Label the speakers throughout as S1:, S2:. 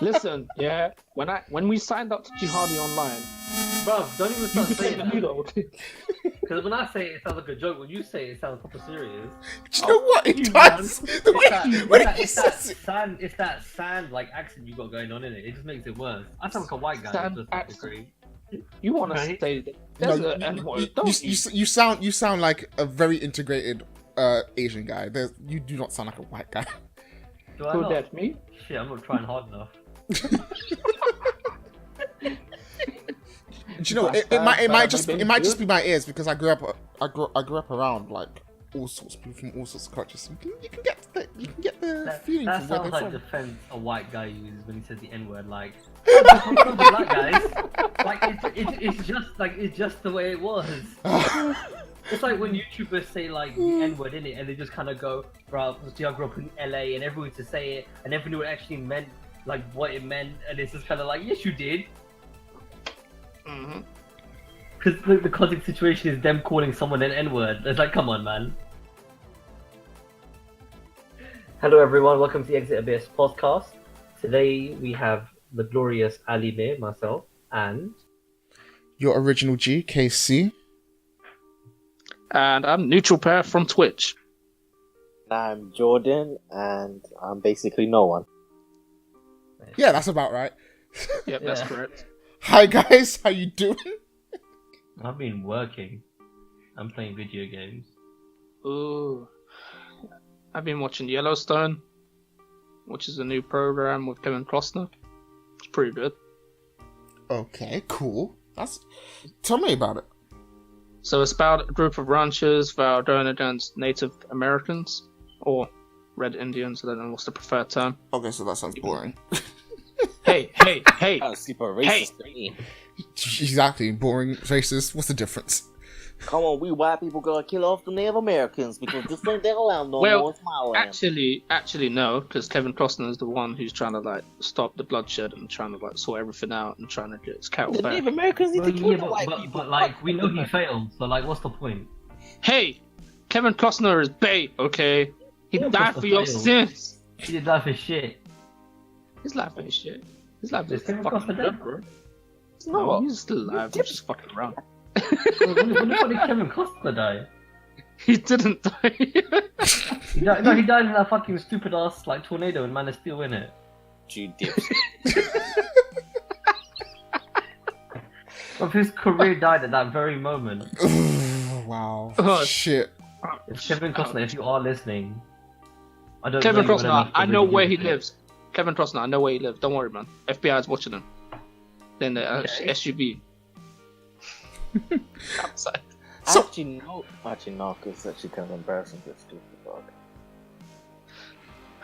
S1: Listen, yeah. When we signed up to Jihadi Online,
S2: Bro, don't even
S1: you
S2: start
S1: became
S2: saying
S1: the
S2: that.
S1: leader.
S2: Because when I say it, it sounds like a joke. When you say it, it sounds proper serious.
S3: Do you know what it
S1: you,
S3: does? The way he
S2: It's that
S3: says it.
S2: sand, it's that sand like accent you got going on in it. It just makes it worse. I sound like a white guy.
S1: Sand
S2: Just
S1: accent.
S2: agree.
S1: You want
S2: Right?
S1: to say
S3: No,
S1: desert and what? Don't you?
S3: you sound like a very integrated Asian guy. You do not sound like a white guy.
S2: Do I
S1: Who
S2: not?
S1: that me?
S2: Shit, I'm not trying hard enough.
S3: Do you know? It might just be my ears because I grew up around like all sorts of people from all sorts of cultures. You can get the feeling
S2: That
S3: from where
S2: sounds
S3: they're
S2: like
S3: from.
S2: defense a white guy uses when he says the N word. Like, I'm not the black guys. Like, it's just the way it was. It's like when YouTubers say like the N word in it, and they just kind of go, "Bro, I grew up in LA, and everyone used to say it, and everyone knew it actually meant like what it meant," and it's just kind of like, "Yes, you did." Because the classic situation is them calling someone an N-word. It's like, come on, man. Hello, everyone. Welcome to the Xit Abyss podcast. Today we have the glorious Ali Mir, myself, and
S3: Your original G, KC.
S1: And I'm Neutralpath from Twitch.
S4: I'm Jordan, and I'm basically no one.
S3: Yeah, that's about right.
S1: Yep, that's
S2: Yeah.
S1: correct.
S3: Hi guys, how you doing?
S2: I've been working. I'm playing video games.
S1: Ooh. I've been watching Yellowstone, which is a new program with Kevin Costner. It's pretty good.
S3: Okay, cool. Tell me about it.
S1: So it's about a group of ranchers that are going against Native Americans, or Red Indians, I don't know what's the preferred term.
S3: Okay, so that sounds boring.
S1: Hey!
S4: That's super racist to me.
S3: Exactly, boring, racist. What's the difference?
S4: Come on, we white people gotta kill off the Native Americans because this ain't their land no
S1: Well,
S4: more, it's my land.
S1: Actually, no, because Kevin Costner is the one who's trying to like stop the bloodshed and trying to like sort everything out and trying to get his cattle
S4: The
S1: back.
S4: Native Americans need to kill the white
S2: but
S4: people.
S2: like, we know he failed, so like, what's the point?
S1: Hey, Kevin Costner is bait, okay? He
S2: Yeah,
S1: died
S2: Costner
S1: for your
S2: failed.
S1: sins.
S2: He did that for shit.
S1: His life ain't shit. His life
S2: Is
S1: is
S2: Kevin
S1: fucking
S2: Costner
S1: good,
S2: dead?
S1: bro.
S4: No,
S1: No, he's still alive. He's just fucking around.
S2: When the fuck did Kevin Costner die?
S1: He didn't die.
S2: He died in that fucking stupid ass like tornado in Man of Steel, innit?
S4: you dips.
S2: But his career died at that very moment.
S3: Wow.
S1: Oh,
S3: Shit.
S2: It's Kevin Costner, if you are listening, I don't
S1: Kevin
S2: know you well
S1: Costner,
S2: enough to
S1: I know
S2: really
S1: where
S2: give
S1: he
S2: a shit.
S1: lives. Kevin Costner, I know where he lives. Don't worry, man. FBI is watching him. Then the
S2: Okay.
S1: SUV. Outside.
S3: So-
S4: Actually, no, because it's actually kind of embarrassing to stupid dog.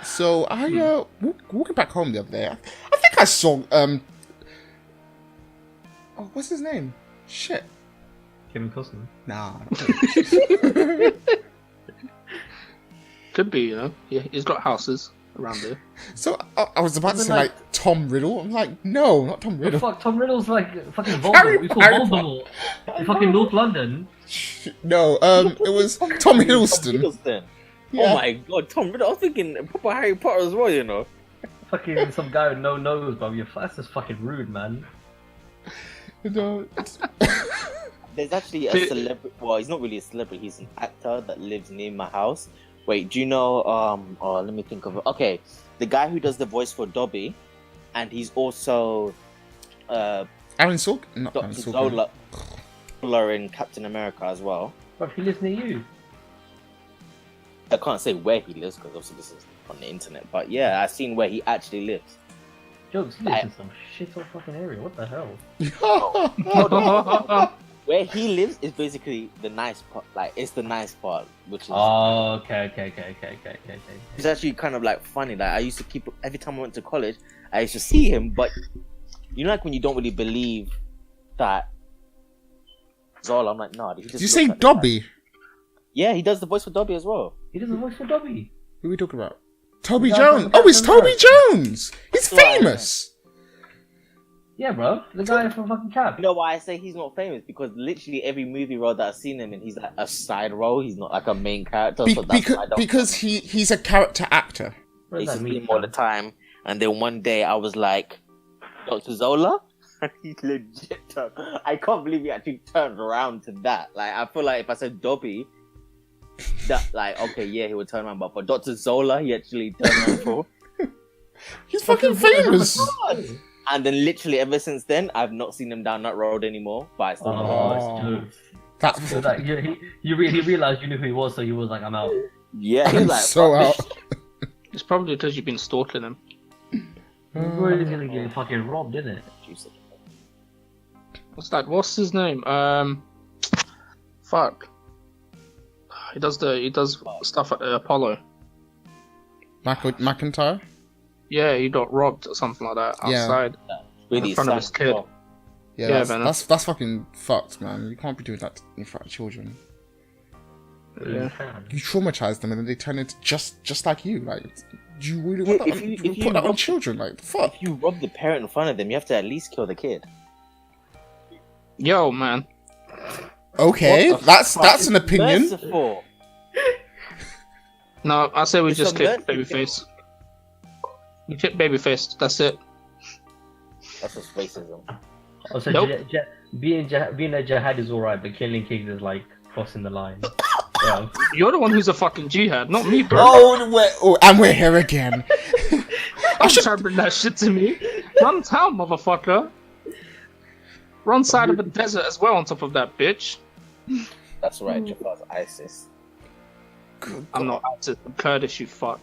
S3: So I walking back home the other day. I think I saw oh, what's his name? Shit.
S2: Kevin Costner.
S3: Nah.
S1: Could be, you know. Yeah, he's got houses around there.
S3: So I was about to
S2: Wasn't
S3: say
S2: like-
S3: like Tom Riddle. I'm like, no, not Tom
S2: The
S3: Riddle.
S2: fuck, Tom Riddle's like fucking
S3: Harry-
S2: Voldemort. We saw
S3: Harry
S2: Voldemort in fucking North London.
S3: No, it was Tom Hiddleston.
S4: Hiddleston.
S3: Yeah.
S4: Oh my god, Tom Riddle. I was thinking proper Harry Potter as well, you know.
S2: Fucking some guy with no nose, bro. That's just fucking rude, man.
S3: No.
S4: There's actually a celebrity. Well, he's not really a celebrity. He's an actor that lives near my house. Wait, do you know? Oh, let me think of it. Okay, the guy who does the voice for Dobby, and he's also
S3: Aaron Sorkin? Not Aaron
S4: Dr.
S3: Sorkin.
S4: Zola in Captain America as well.
S2: Bro, he lives near you.
S4: I can't say where he lives because obviously this is on the internet. But yeah, I've seen where he actually lives.
S2: Jokes, he lives in some shit old fucking area. What the hell?
S4: Where he lives is basically the nice part. Like it's the nice part, which is
S2: Oh, okay.
S4: it's actually kind of like funny. Like I used to keep every time I went to college, I used to see him, but you know, like when you don't really believe that Zola, I'm like, nah. He just
S3: Did you
S4: looks
S3: say
S4: like the guy.
S3: Dobby?
S4: Yeah, he does the voice for Dobby as well.
S2: He does a voice for Dobby.
S3: Who are we talking about? Toby
S2: guy
S3: Jones.
S2: from
S3: Oh, it's
S2: Captain
S3: Toby
S2: America.
S3: Jones. He's
S4: Right.
S3: famous.
S2: Yeah, bro. The guy from fucking Cap.
S4: You know why I say he's not famous? Because literally every movie role that I've seen him in, he's like a side role. He's not like a main character. So that's why I don't
S3: Because he's a character actor.
S2: What
S4: He's
S2: does
S4: just
S2: that
S4: with
S2: mean?
S4: him all the time. And then one day I was like, Dr. Zola? And he legit turned. I can't believe he actually turned around to that. Like, I feel like if I said Dobby, that, like, okay, yeah, he would turn around. But for Dr. Zola, he actually turned around for.
S3: He's fucking famous.
S4: And then literally ever since then, I've not seen him down that road anymore. But I still know him.
S3: That's
S2: So like, he realized you knew who he was, so he was like, I'm out.
S4: Yeah, he was like,
S3: so out.
S1: It's probably because you've been stalking him.
S2: Really gonna get fucking robbed, isn't it?
S1: What's his name? Fuck. He does stuff at the Apollo.
S3: McIntyre?
S1: Yeah, he got robbed or something like that
S3: Yeah.
S1: outside
S4: really
S1: in front of his kid.
S3: Yeah,
S1: man.
S3: that's fucking fucked, man. You can't be doing that in front of children.
S1: Yeah.
S3: You traumatize them and then they turn into just like you. Like, do you really want
S4: Yeah,
S3: that?
S4: if
S3: You
S4: you
S3: put that on
S4: rob-
S3: children? Like, fuck.
S4: If you rob the parent in front of them, you have to at least kill the kid.
S1: Yo, man.
S3: Okay,
S1: What the
S3: that's an opinion.
S4: Merciful.
S1: No, I say we
S4: It's
S1: just
S4: a
S1: kick
S4: mercy.
S1: Babyface. You kick Babyface. That's it.
S4: That's just racism.
S2: Also,
S1: Nope.
S2: being a jihad is alright, but killing kids is like crossing the line. Yeah.
S1: You're the one who's a fucking jihad, not me, bro.
S3: And we're here again.
S1: I'm trying to bring that shit to me. Run town, motherfucker. Run side of a desert as well on top of that, bitch.
S4: That's right, Jafar's ISIS.
S1: I'm not ISIS, I'm Kurdish, you fuck.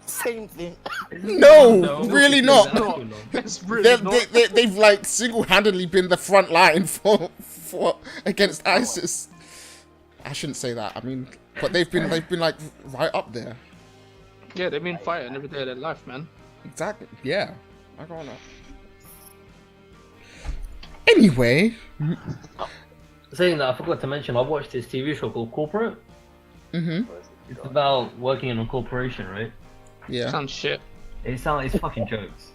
S4: Same thing.
S3: No, really not.
S1: No, it's really not.
S3: They've like single-handedly been the front line for against ISIS. I shouldn't say that. I mean, but they've been like right up there.
S1: Yeah, they've been fighting every day of their life, man.
S3: Exactly. Yeah. I don't know. Anyway,
S2: Saying that, I forgot to mention, I watched this TV show called Corporate.
S3: mhm.
S2: It's about working in a corporation, right?
S3: Yeah.
S1: Sounds shit.
S2: It's fucking jokes.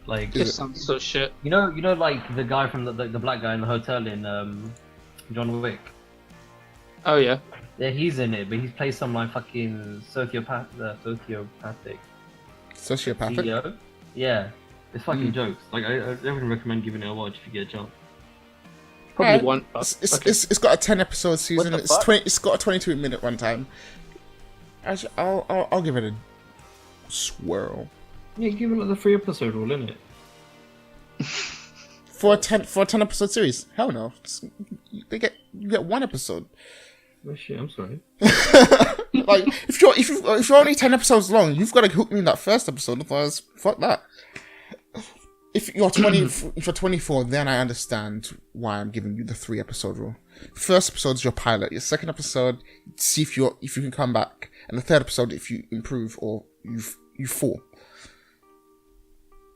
S2: Like,
S1: It sounds so shit.
S2: you know, like the guy from the black guy in the hotel in John Wick.
S1: Oh, yeah.
S2: Yeah, he's in it, but he plays some like fucking sociopathic
S3: Sociopathic.
S2: CEO. Yeah, it's fucking jokes. Like, I definitely recommend giving it a watch if you get a chance.
S1: Probably
S3: Alright.
S1: one.
S3: It's got a 10-episode season.
S4: the
S3: It's
S4: fuck?
S3: 20. It's got a 22-minute runtime. Actually, I'll give it a swirl
S2: Yeah, give it like the 3-episode rule, innit?
S3: for a 10-episode series. Hell no. You get one episode.
S2: Oh shit, I'm sorry.
S3: Like if you're only 10 episodes long, you've got to hook me in that first episode. Otherwise, fuck that. If you're 24, then I understand why I'm giving you the 3-episode rule. First episode's your pilot. Your second episode, see if you can come back, and the third episode, if you improve or you fall.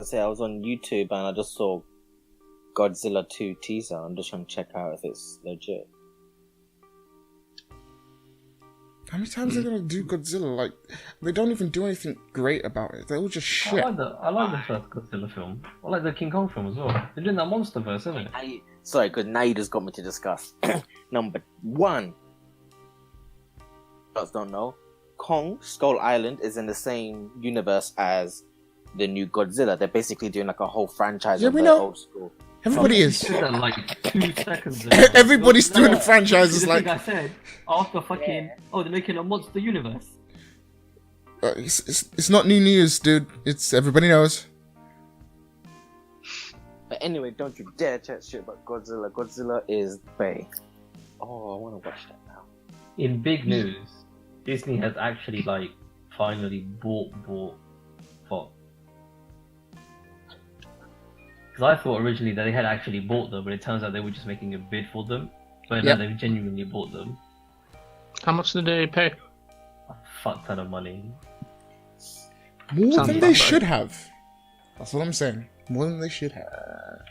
S4: I was on YouTube and I just saw Godzilla 2 teaser. I'm just trying to check out if it's legit.
S3: How many times are they gonna do Godzilla? Like, they don't even do anything great about it. They're all just shit.
S2: I like the first Godzilla film. I like the King Kong film as well. They're doing that MonsterVerse, isn't it?
S4: Sorry, because now you just got me to discuss. Number 1. Guys don't know. Kong Skull Island is in the same universe as the new Godzilla. They're basically doing like a whole franchise
S3: Yeah,
S4: of
S3: we
S4: the
S3: know.
S4: old school.
S3: Everybody
S2: You
S3: is.
S2: said that like 2 seconds ago.
S3: Everybody's doing the
S2: The
S3: franchises
S2: thing
S3: like.
S2: I said after fucking they're making a monster universe.
S3: It's not new news, dude. It's everybody knows.
S4: But anyway, don't you dare chat shit about Godzilla. Godzilla is bae. Oh, I want to watch that now.
S2: In big news, Disney has actually like finally bought Fox. Because I thought originally that they had actually bought them, but it turns out they were just making a bid for them. But
S3: Yep.
S2: now they've genuinely bought them.
S1: How much did they pay?
S2: A fuck ton of money.
S3: More
S1: Sounds
S3: than
S1: about
S3: they
S1: right.
S3: should have. That's what I'm saying. More than they should have.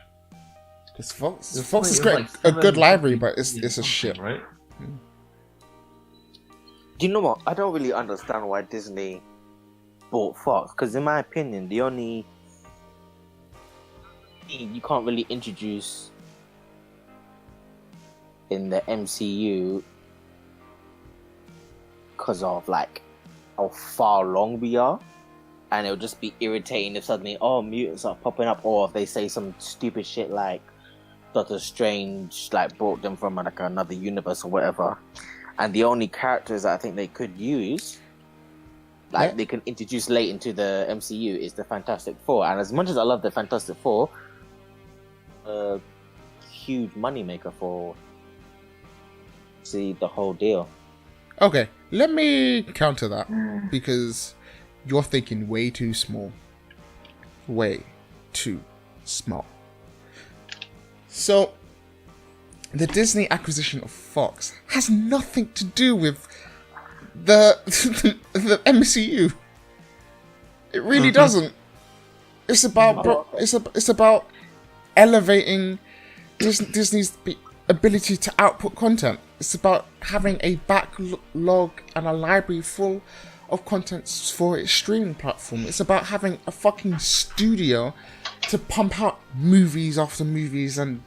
S3: Because Fox
S2: It
S3: is
S2: was
S3: great,
S2: like
S3: a good
S2: 750
S3: library, but it's a
S2: something,
S3: shit.
S2: right?
S4: Do you know what? I don't really understand why Disney bought Fox. Because in my opinion, the only you can't really introduce in the MCU because of like how far along we are. and it'll just be irritating if suddenly mutants are popping up, or if they say some stupid shit like Doctor Strange like brought them from like another universe or whatever. And the only characters that I think they could use, like they can introduce late into the MCU, is the Fantastic Four. And as much as I love the Fantastic Four, a huge moneymaker for the whole deal.
S3: Okay, let me counter that because you're thinking way too small. Way too small. So, the Disney acquisition of Fox has nothing to do with the MCU. It really doesn't. It's about it's about elevating Disney's ability to output content. It's about having a backlog and a library full of content for its streaming platform. It's about having a fucking studio to pump out movies after movies and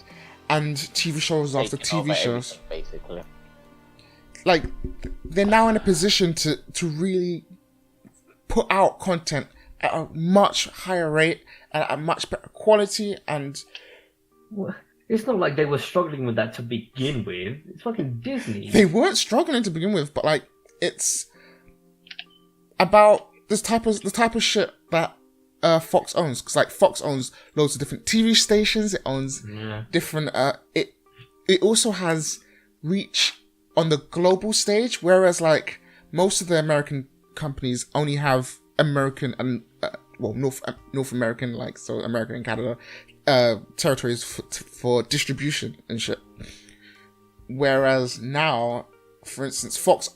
S3: TV shows after TV shows.
S4: Basically.
S3: Like, they're now in a position to really put out content at a much higher rate and at a much better quality, and
S2: Well, it's not like they were struggling with that to begin with. It's fucking Disney.
S3: they weren't struggling to begin with, but like, it's about the type of shit that Fox owns, because like Fox owns loads of different TV stations. It owns different. It also has reach on the global stage, whereas like most of the American companies only have American and North American, like so American and Canada territories for distribution and shit. Whereas now, for instance, Fox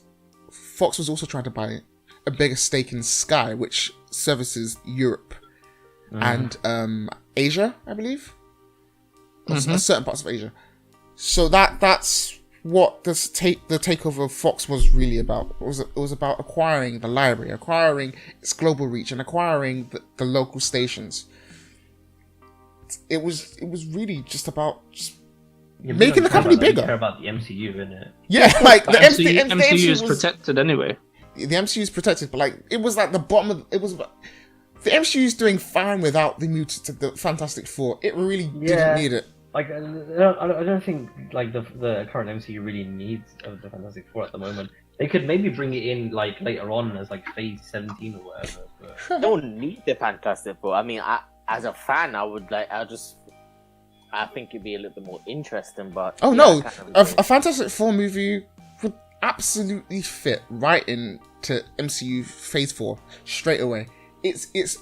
S3: was also trying to buy a bigger stake in Sky, which services Europe and Asia, I believe, certain parts of Asia. So that's what the takeover of Fox was really about. It was about acquiring the library, acquiring its global reach, and acquiring the local stations. It was really just about making the company bigger.
S2: You care about the MCU, innit?
S3: Yeah, like the
S1: MCU is
S3: was
S1: protected anyway.
S3: The MCU is protected, but like it was like the bottom of it was. The MCU is doing fine without the mutants, the Fantastic Four. It really didn't need it.
S2: Like I don't think like the current MCU really needs the Fantastic Four at the moment. They could maybe bring it in like later on as like Phase 17 or whatever. But...
S4: They don't need the Fantastic Four. I mean, as a fan, I think it'd be a little bit more interesting. But
S3: a Fantastic Four movie would absolutely fit right into MCU Phase 4 straight away. It's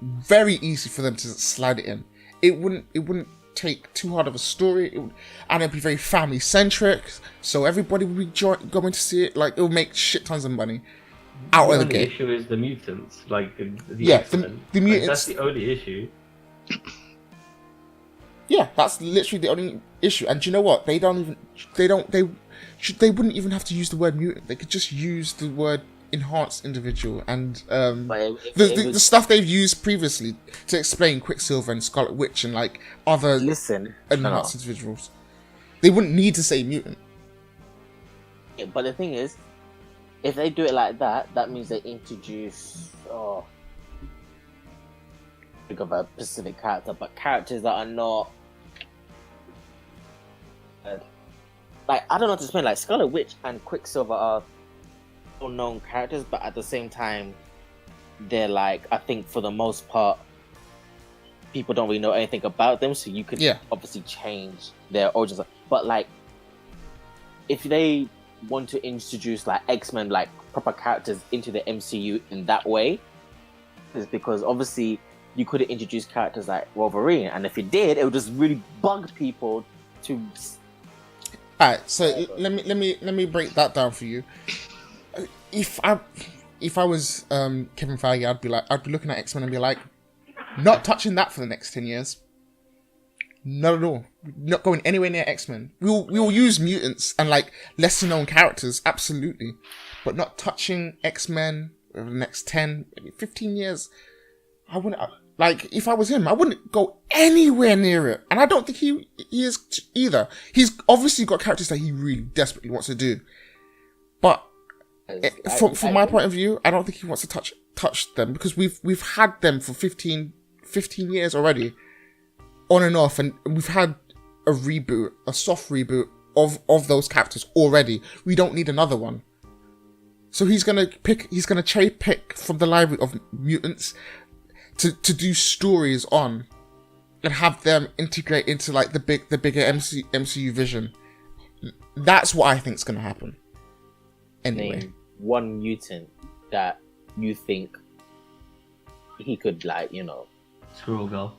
S3: very easy for them to slide it in. It wouldn't take too hard of a story, and it'd be very family centric. So everybody would be going to see it. Like, it would make shit tons of money out of the gate.
S2: The issue is the mutants, like the
S3: the mutants.
S2: That's the only issue.
S3: Yeah, that's literally the only issue. And do you know what? They wouldn't even have to use the word mutant. They could just use the word enhanced individual and the stuff they've used previously to explain Quicksilver and Scarlet Witch and like other enhanced individuals. They wouldn't need to say mutant.
S4: Yeah, but the thing is, if they do it like that, that means they introduce think of a specific character, but characters that are not like, I don't know how to explain. Like, Scarlet Witch and Quicksilver are known characters, but at the same time they're like, I think for the most part people don't really know anything about them, so you could obviously change their origins. But like, if they want to introduce like X-Men, like proper characters into the MCU in that way, is because obviously you could have introduced characters like Wolverine, and if it did, it would just really bug people to.
S3: Alright, so let me break that down for you. If I was Kevin Feige, I'd be looking at X-Men and be like, not touching that for the next 10 years. Not at all. Not going anywhere near X-Men. We will use mutants and like lesser known characters, absolutely, but not touching X-Men over the next 10, maybe 15 years. I wouldn't. Like, if I was him, I wouldn't go anywhere near it. And I don't think he is either. He's obviously got characters that he really desperately wants to do, but from my point of view, I don't think he wants to touch touched them because we've had them for 15 years already, on and off, and we've had a reboot, a soft reboot of those characters already. We don't need another one. So he's gonna cherry pick from the library of mutants to do stories on, and have them integrate into like the bigger MCU vision. That's what I think's gonna happen. Anyway,
S4: Name one mutant that you think he could, like, you know.
S2: Squirrel Girl.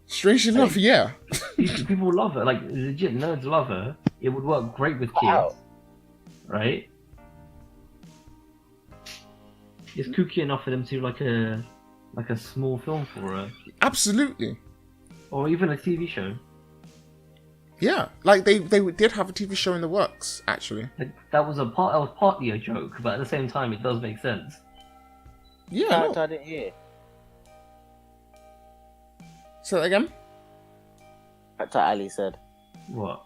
S3: Strange enough, yeah.
S2: People love her. Like, legit nerds love her. It would work great with kids.
S4: Wow.
S2: Right? It's kooky enough for them to do like a small film for her.
S3: Absolutely.
S2: Or even a TV show.
S3: Yeah, like they did have a TV show in the works, actually.
S2: Like, that was partly a joke, but at the same time, it does make sense.
S3: Yeah.
S4: Character
S3: No.
S4: I didn't hear.
S3: Say that again.
S4: Character Ali said.
S2: What?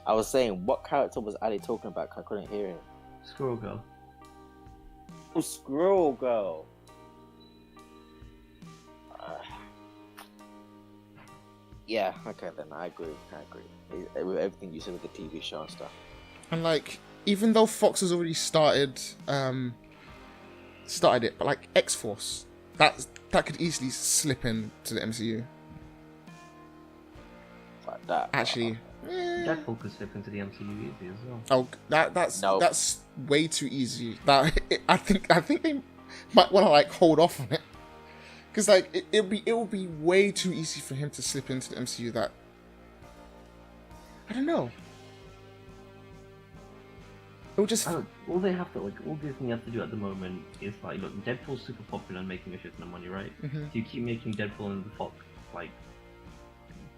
S4: I was saying, what character was Ali talking about? 'Cause I couldn't hear him.
S2: Squirrel Girl.
S4: Oh, Squirrel Girl. Yeah, okay then, I agree. With everything you said with the TV show and stuff.
S3: And like, even though Fox has already started it, but like X-Force, that could easily slip into the MCU.
S4: Like that.
S3: Actually,
S2: Deadpool could slip into the MCU easy as well.
S3: oh, that's
S4: No.
S3: that's way too easy. I think they might want to like hold off on it, because like it will be way too easy for him to slip into the MCU. That I don't know. It would just
S2: All they have to, like, all Disney has to do at the moment is, like, look, Deadpool's super popular and making a shit ton of money, right?
S3: Mhm.
S2: So you keep making Deadpool and the Fox, like,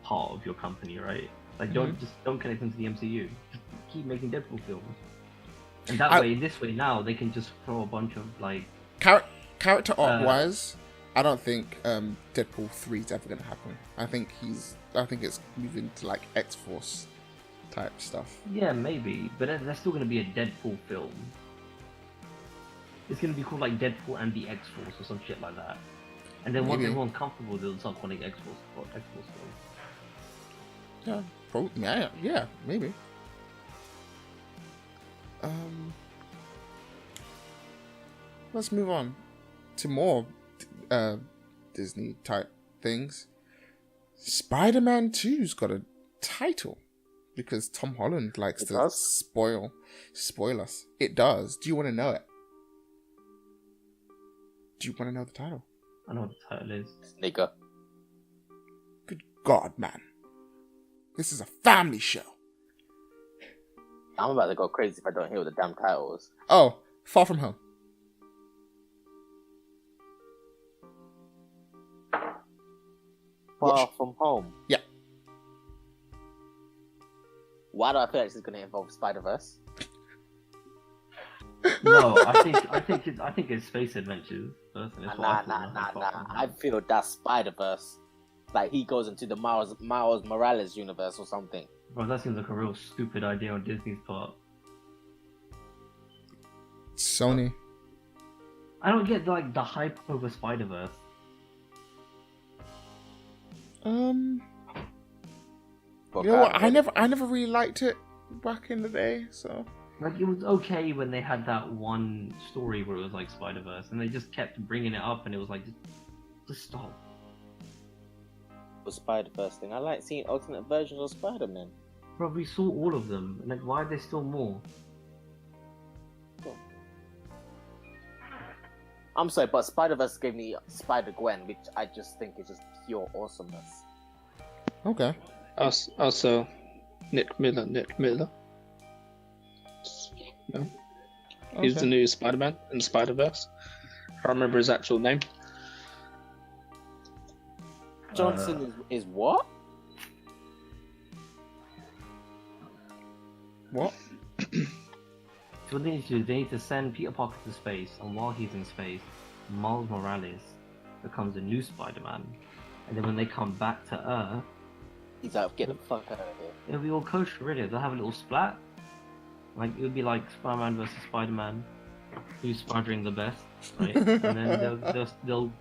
S2: part of your company, right? Like, don't connect them to the MCU. Just keep making Deadpool films. And that way, this way now, they can just throw a bunch of, like...
S3: character art wise, I don't think Deadpool 3 is ever gonna happen. I think it's moving to like X-Force type stuff.
S2: Yeah, maybe, but there's still going to be a Deadpool film. It's going to be called, like, Deadpool and the X-Force or some shit like that. And then once
S3: Maybe.
S2: everyone's comfortable, they'll start calling X-Force films.
S3: Yeah, probably. Yeah, maybe. Let's move on to more Disney type things. Spider-Man 2's got a title because Tom Holland likes to
S4: does?
S3: spoil us. It does. Do you want to know it? Do you want to know the title?
S2: I know what the title is.
S4: Nigga.
S3: Good God, man. This is a family show.
S4: I'm about to go crazy if I don't hear what the damn title is.
S3: Oh, Far From Home.
S4: Far From Home.
S3: Yeah.
S4: Why do I feel like this is going to involve Spider-Verse?
S2: No, I think it's Space Adventures. Personally, that's what I thought.
S4: Nah. I feel that's Spider-Verse. Like he goes into the Miles Morales universe or something.
S2: Bro, that seems like a real stupid idea on Disney's part.
S3: Sony.
S2: I don't get, like, the hype over Spider-Verse.
S3: You know what? I never really liked it back in the day. So
S2: Like, it was okay when they had that one story where it was like Spider-Verse, and they just kept bringing it up, and it was like, just stop.
S4: The Spider-Verse thing. I like seeing alternate versions of Spider-Man.
S2: Bro, we saw all of them. Like, why are there still more?
S4: I'm sorry, but Spider-Verse gave me Spider-Gwen, which I just think is just pure awesomeness.
S3: okay.
S1: Also, Nick Miller. No. He's the new Spider-Man in Spider-Verse. I can't remember his actual name.
S4: Johnson is what?
S3: What?
S2: So what they need to do is they need to send Peter Parker to space, and while he's in space, Miles Morales becomes a new Spider-Man. And then when they come back to Earth,
S4: He's like, get the fuck out of here.
S2: it'll be all kosher, really. They'll have a little splat. Like it would be like Spider-Man versus Spider-Man, who's Spidering the best, right? And then they'll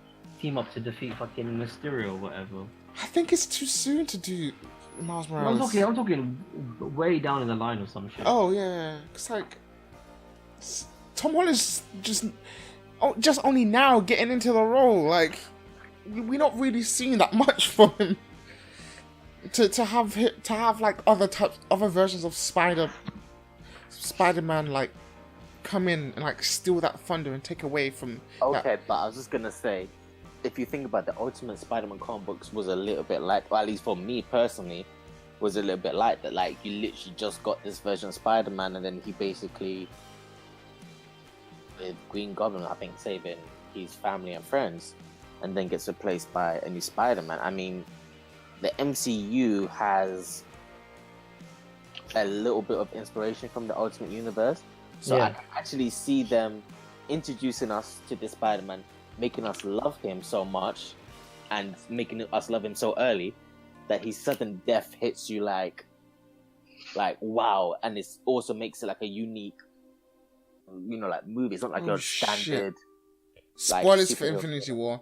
S2: team up to defeat fucking Mysterio or whatever.
S3: I think it's too soon to do Miles Morales.
S2: I'm talking way down in the line or some shit.
S3: Oh yeah, it's like Tom Holland's just only now getting into the role. Like we're not really seeing that much from him. To have like other versions of Spider-Man like come in and like steal that thunder and take away from.
S4: Okay, but I was just gonna say, if you think about the Ultimate Spider-Man comic books, was a little bit like, or at least for me personally, was a little bit like that. Like you literally just got this version of Spider-Man, and then he basically, with Green Goblin, I think, saving his family and friends, and then gets replaced by a new Spider-Man. I mean, the MCU has a little bit of inspiration from the Ultimate Universe, so I can actually see them introducing us to this Spider-Man, making us love him so much, and making us love him so early that his sudden death hits you like wow, and it also makes it like a unique, like movie. It's not like your standard.
S3: Spoilers for Infinity War.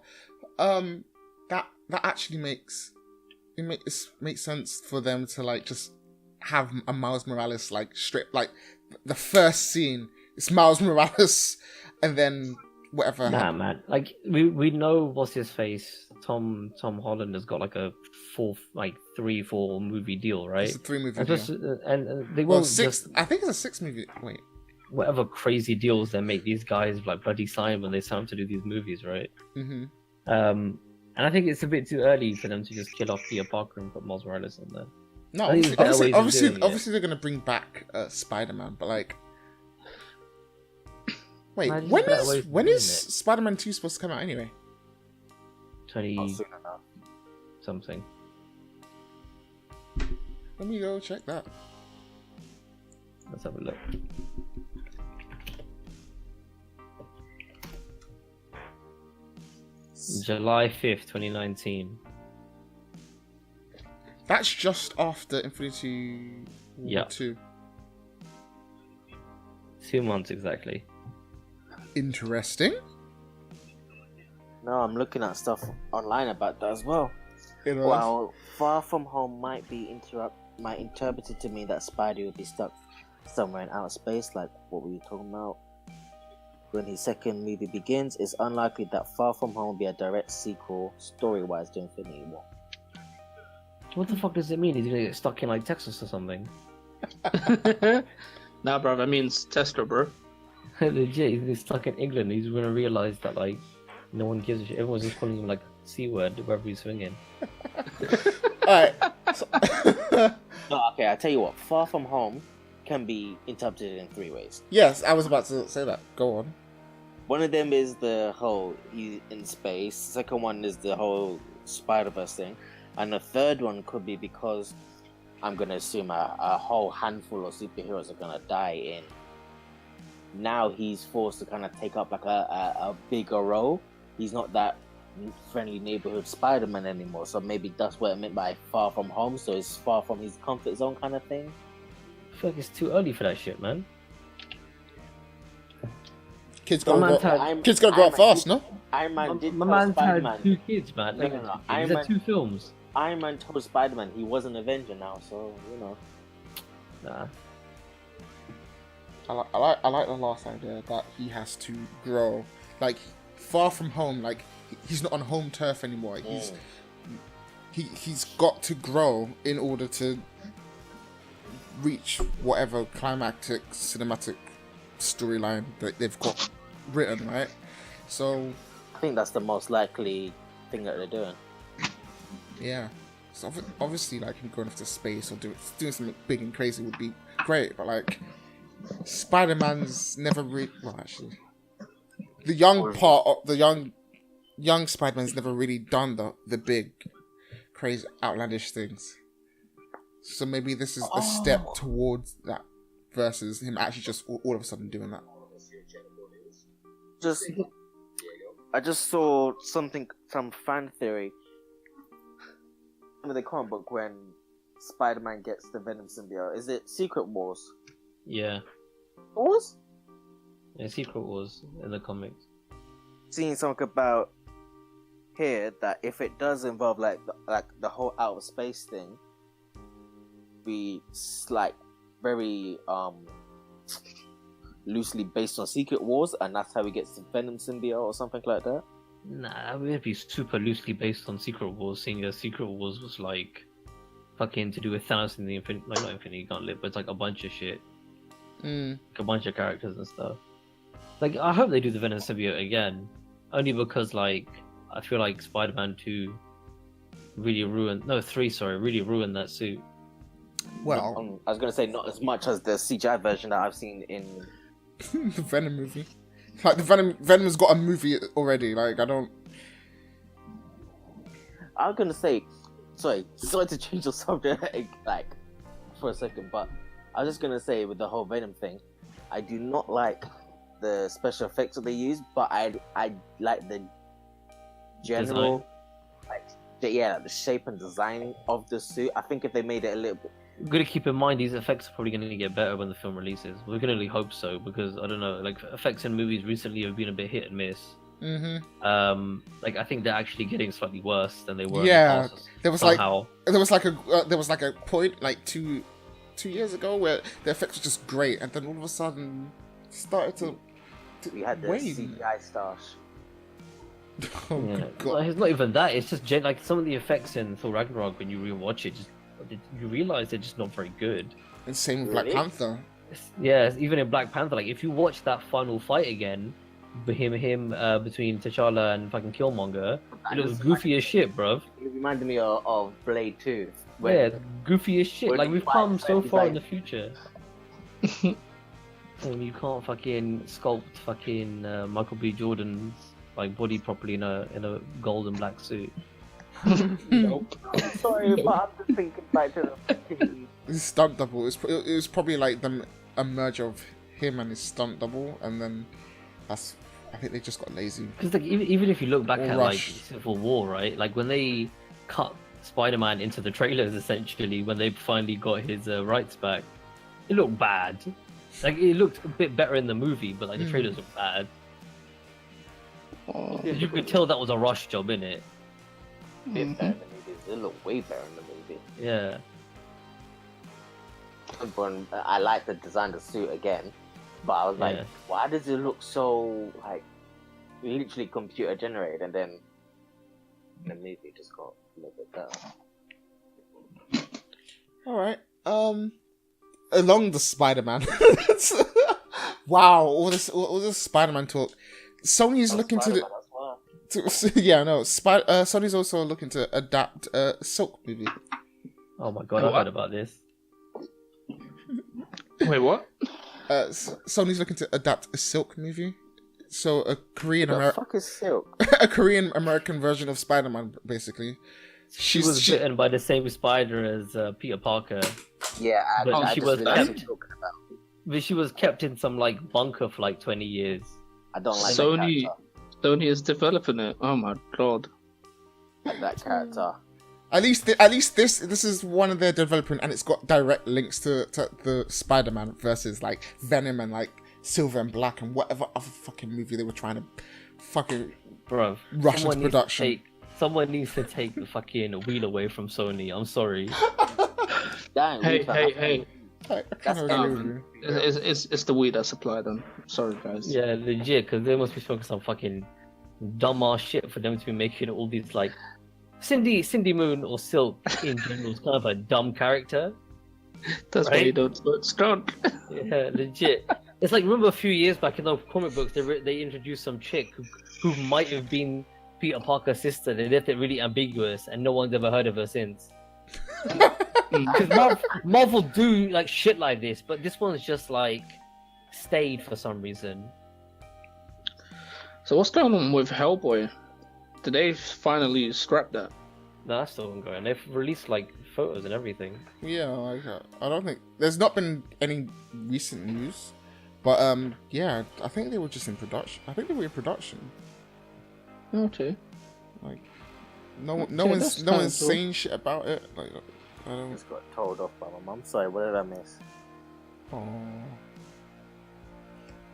S3: That actually makes sense for them to like just have a Miles Morales like strip, like the first scene is Miles Morales, and then whatever.
S2: Nah, man. Like we know what's his face. Tom Holland has got like a 3-4 movie deal, right?
S3: It's a 3-movie
S2: and
S3: deal.
S2: just, and they won't
S3: 6.
S2: just,
S3: I think it's a 6-movie. Wait.
S2: Whatever crazy deals they make these guys like bloody sign when they sign up to do these movies, right?
S3: Mm-hmm.
S2: And I think it's a bit too early for them to just kill off Peter Parker and put Miles Morales in there.
S3: No,
S2: I think there's better ways of doing it.
S3: obviously they're gonna bring back Spider-Man, but like, wait,
S2: Man,
S3: when
S2: there's better ways
S3: is
S2: of
S3: when
S2: doing
S3: is
S2: it.
S3: Spider-Man 2 supposed to come out anyway?
S2: 20
S4: Soon enough.
S2: something.
S3: Let me go check that.
S2: Let's have a look. July 5th, 2019.
S3: That's just after Infinity War
S2: Yeah.
S3: 2.
S2: 2 months exactly.
S3: Interesting.
S4: No, I'm looking at stuff online about that as well.
S3: You know,
S4: Well, Far From Home might be interpreted to mean that Spidey will be stuck somewhere in outer space, like what we were talking about. When his second movie begins, it's unlikely that Far From Home will be a direct sequel, story-wise, to Infinity War.
S2: What the fuck does it mean? He's gonna get stuck in like Texas or something?
S1: Nah, bro, that means Tesla, bro.
S2: Legit, he's stuck in England. He's gonna realize that like no one gives a shit. Everyone's just calling him like C word wherever he's swinging.
S3: Alright.
S4: No, okay, I tell you what. Far From Home can be interpreted in 3 ways.
S3: Yes, I was about to say that. Go on.
S4: One of them is the whole he's in space. Second one is the whole Spider-Verse thing. And the third one could be because I'm going to assume a whole handful of superheroes are going to die in. Now he's forced to kind of take up like a bigger role. He's not that friendly neighborhood Spider-Man anymore. So maybe that's what it meant by Far From Home. So it's far from his comfort zone kind of thing.
S2: I feel like it's too early for that shit, man.
S3: Kids
S2: My
S3: gotta
S2: man's
S3: grow,
S2: had-
S3: kids gotta grow up fast, no?
S4: Iron Man did
S2: My
S4: tell
S2: man's
S4: Spider-Man.
S2: had 2 kids, man.
S4: No,
S2: Like,
S4: no, no.
S2: These
S4: Iron
S2: are
S4: Man-
S2: 2 films.
S4: Iron Man told Spider-Man he was an Avenger now, so you know.
S2: Nah.
S3: I like the last idea that he has to grow, like Far From Home. Like he's not on home turf anymore. He's got to grow in order to reach whatever climactic cinematic storyline that they've got written, right? So
S4: I think that's the most likely thing that they're doing.
S3: yeah, so obviously like him going off to space or doing something big and crazy would be great, but like Spider-Man's never really, well actually the young part of the young Spider-Man's never really done the big crazy outlandish things, so maybe this is the step towards that versus him actually just all of a sudden doing that.
S4: I just saw something from fan theory. The comic book when Spider-Man gets the Venom symbiote. Is it Secret Wars?
S2: Yeah.
S4: Wars?
S2: Yeah, Secret Wars in the comics.
S4: Seeing something about here that if it does involve like the whole outer space thing, be like very loosely based on Secret Wars, and that's how he gets the Venom symbiote or something like that.
S2: Nah, it would be super loosely based on Secret Wars, seeing as Secret Wars was like fucking to do with Thanos in the not Infinity Gauntlet, but it's like a bunch of shit. Like a bunch of characters and stuff. Like, I hope they do the Venom symbiote again, only because like I feel like Spider-Man 2 really ruined. No, 3, sorry, really ruined that suit.
S3: Well,
S4: I was gonna say not as much as the CGI version that I've seen in
S3: the Venom movie. Like the Venom's got a movie already. Like I was
S4: gonna say, sorry to change the subject like for a second, but I was just gonna say with the whole Venom thing, I do not like the special effects that they use, but I like the general the shape and design of the suit. I think if they made it a little bit.
S2: We've got to keep in mind these effects are probably going to get better when the film releases. We can only hope so, because I don't know, like effects in movies recently have been a bit hit and miss. Like I think they're actually getting slightly worse than they were.
S3: Yeah,
S2: in the past,
S3: there was
S2: somehow.
S3: there was like a point like two years ago where the effects were just great, and then all of a sudden started to
S4: we had the
S3: wane.
S4: CGI stars.
S3: Oh
S2: Yeah.
S3: my god!
S2: Well, it's not even that. It's just like some of the effects in Thor Ragnarok when you rewatch it, you realize they're just not very good.
S3: And same with Black Panther.
S2: Yeah, even in Black Panther, like if you watch that final fight again, between T'Challa and fucking Killmonger, it was goofy as shit, bruv.
S4: It reminded me of Blade 2.
S2: Yeah, goofy as shit.
S4: when
S2: Like
S4: the
S2: we've
S4: fight
S2: come so
S4: is
S2: far
S4: like-
S2: in the future. And you can't fucking sculpt fucking Michael B. Jordan's like body properly in a gold and black suit.
S1: Nope.
S4: I'm sorry, but I'm just thinking back to the
S3: His stunt double. It was probably like a merge of him and his stunt double, and then I think they just got lazy.
S2: Because like even if you look back
S3: Or
S2: at
S3: rushed.
S2: like Civil War, right? Like when they cut Spider-Man into the trailers, essentially when they finally got his rights back, it looked bad. Like it looked a bit better in the movie, but like the trailers looked bad.
S1: Oh,
S2: You could tell that was a rush job, innit?
S4: bit better in the movies. It looked way better in the movie.
S2: Yeah.
S4: But I like the design of the suit again, but I was like,
S2: Yeah.
S4: why does it look so like literally computer generated? And then the movie just got a little bit better.
S3: All right. Along the Spider-Man. Wow, all this Spider-Man talk. Sony's looking to
S4: Spider-Man as well.
S3: yeah, no. Sony's also looking to adapt a Silk movie.
S2: Oh my god, I heard about this.
S1: wait, what?
S3: Sony's looking to adapt a Silk movie. So a Korean
S4: The fuck is Silk?
S3: a Korean American version of Spider-Man, basically.
S2: She was bitten by the same spider as Peter Parker,
S4: Yeah,
S2: But
S4: I
S2: she
S4: just
S2: was
S4: realized
S2: kept-
S4: what you're talking about.
S2: but she was kept in some like bunker for like 20 years.
S4: I don't like
S1: Sony,
S4: that character.
S1: Sony is developing it. Oh my god.
S4: Like that character.
S3: At least this is one of their development, and it's got direct links to the Spider-Man versus like Venom and like Silver and Black and whatever other fucking movie they were trying to fucking
S2: Bro,
S3: rush into production.
S2: Someone needs to take the fucking wheel away from Sony. I'm sorry.
S4: Damn,
S1: Hey,
S4: Luther,
S1: hey,
S4: I-
S1: hey.
S3: I kind of
S4: That's
S3: agree with you.
S1: It's the weed I supply them. Sorry, guys.
S2: Yeah, legit, because they must be smoking some fucking dumbass shit for them to be making all these like Cindy Moon or Silk in general is kind of a dumb character.
S1: That's why
S2: Right?
S1: you don't smoke skunk.
S2: Yeah, legit. It's like, remember a few years back in the comic books, they introduced some chick who might have been Peter Parker's sister. They left it really ambiguous, and no one's ever heard of her since. Because Marvel do like shit like this, but this one's just like stayed for some reason.
S1: So what's going on with Hellboy? Did they finally scrap that?
S2: No, that's still ongoing. They've released like photos and everything.
S3: Yeah, I don't think there's not been any recent news, but yeah, I think they were just in production. I think they were in production.
S1: Okay.
S3: Like, no
S1: Okay,
S3: one's
S1: that's kinda cool.
S3: saying shit about it. Like, I don't.
S4: just got told off by my mum. Sorry, what did I miss?
S3: Oh.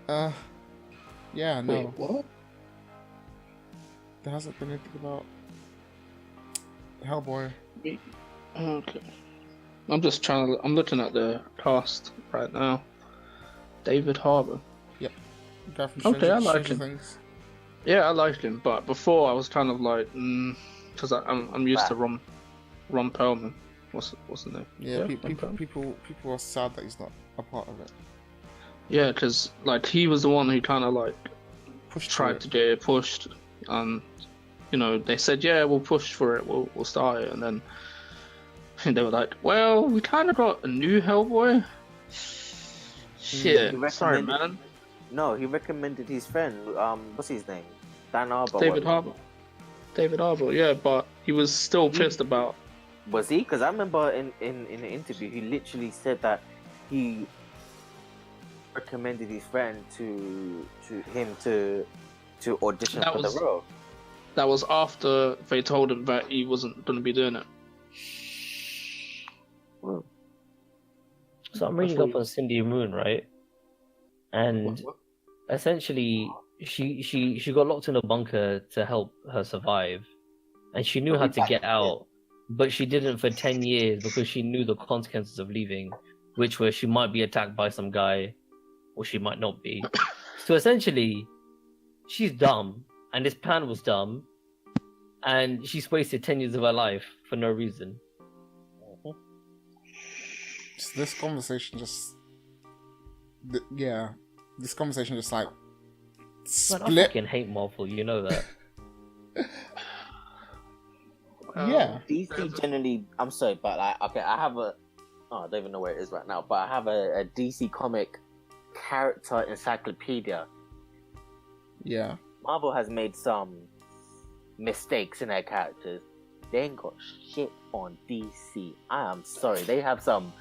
S3: Yeah, no.
S1: Wait, what?
S3: There hasn't been anything about Hellboy.
S1: Okay. I'm just I'm looking at the cast right now. David Harbour.
S3: Guy from
S1: Okay, I like
S3: Stranger
S1: him.
S3: Things.
S1: Yeah, I liked him, but before I was kind of like, because I'm used to Ron Perlman. What's the name?
S3: Yeah,
S1: Ron
S3: people
S1: Perlman.
S3: are sad that he's not a part of it.
S1: Yeah, because like he was the one who kind of like
S3: Pushed
S1: tried to get it pushed, and you know they said, yeah, we'll push for it, we'll start it, and then they were like, well, we kind of got a new Hellboy. Shit, sorry, man.
S4: No, he recommended his friend. What's his name? Dan Arbor.
S1: David Harbour. David Harbour, yeah, but he was still pissed about.
S4: Was he? Because I remember in an interview, he literally said that he recommended his friend to him to audition for the role.
S1: That was after they told him that he wasn't going to be doing it.
S2: So I'm reading up on Cindy Moon, right? And
S1: What?
S2: essentially, she got locked in a bunker to help her survive, and she knew how to get out, but she didn't for 10 years because she knew the consequences of leaving, which were she might be attacked by some guy, or she might not be. So essentially, she's dumb, and this plan was dumb, and she's wasted 10 years of her life for no reason.
S3: So this conversation just, this conversation just like
S2: Man, I
S3: split.
S2: fucking hate Marvel, you know that.
S3: Yeah.
S4: DC generally, I'm sorry, but like, okay, I have I don't even know where it is right now, but I have a DC comic character encyclopedia.
S3: Yeah.
S4: Marvel has made some mistakes in their characters. They ain't got shit on DC. I am sorry. They have some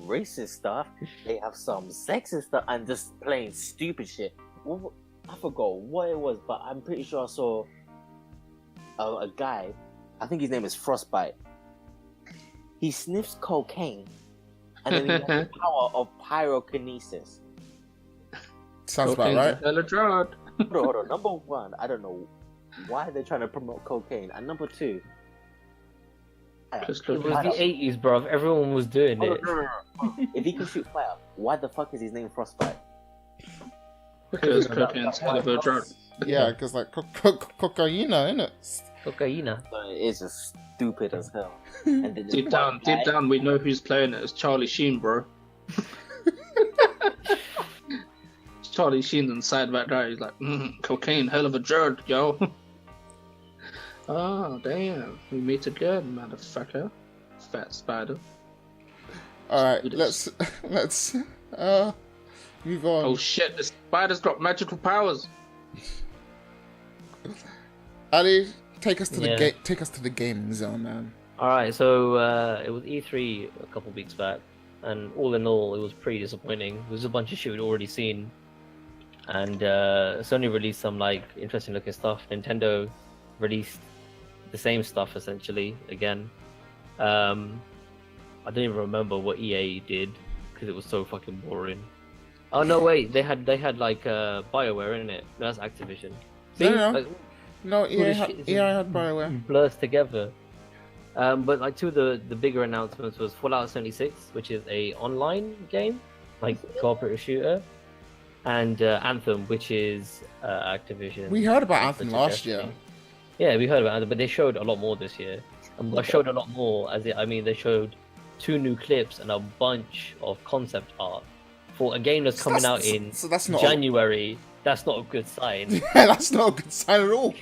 S4: racist stuff. They have some sexist stuff, and just plain stupid shit. I forgot what it was, but I'm pretty sure I saw a guy. I think his name is Frostbite. He sniffs cocaine, and then he has the power of pyrokinesis.
S3: Sounds about right.
S1: Hella drug.
S4: Hold on. Number one, I don't know why they're trying to promote cocaine, and number two,
S1: Just
S2: It
S1: looking.
S2: was the 80s, bro. Everyone was doing it.
S4: No. If he can shoot fire, why the fuck is his name Frostbite?
S1: Because cocaine's hell of a drug.
S3: Yeah, because like cocaine, innit?
S2: Cocaina.
S4: So it's just stupid as hell. And then
S1: Deep down, we know who's playing it. It's Charlie Sheen, bro. It's Charlie Sheen inside that guy. He's like, cocaine, hell of a drug, yo. Oh, damn. We meet again, motherfucker. Fat spider.
S3: Alright,
S1: It
S3: let's move on.
S1: Oh shit, the spider's got magical powers.
S3: Ali, take us to
S2: Yeah.
S3: the gaming zone, man.
S2: Alright, so it was E3 a couple weeks back, and all in all, it was pretty disappointing. It was a bunch of shit we'd already seen, and Sony released some like interesting looking stuff. Nintendo released the same stuff essentially again. I don't even remember what EA did because it was so fucking boring. Oh no, wait, they had like BioWare in it. No, that's Activision. See?
S3: No.
S2: Like,
S3: No,
S2: all
S3: EA
S2: this
S3: had,
S2: shit is
S3: EA had BioWare.
S2: blurs together. But like two of the bigger announcements was Fallout 76, which is a online game, like cooperative shooter, and Anthem, which is Activision.
S3: We heard about Anthem last year.
S2: Yeah, we heard about Anthem, but they showed a lot more this year. And I showed a lot more, I mean, they showed 2 new clips and a bunch of concept art for a game that's coming out in
S3: that's not
S2: January. That's not a good sign.
S3: Yeah, that's not a good sign at all.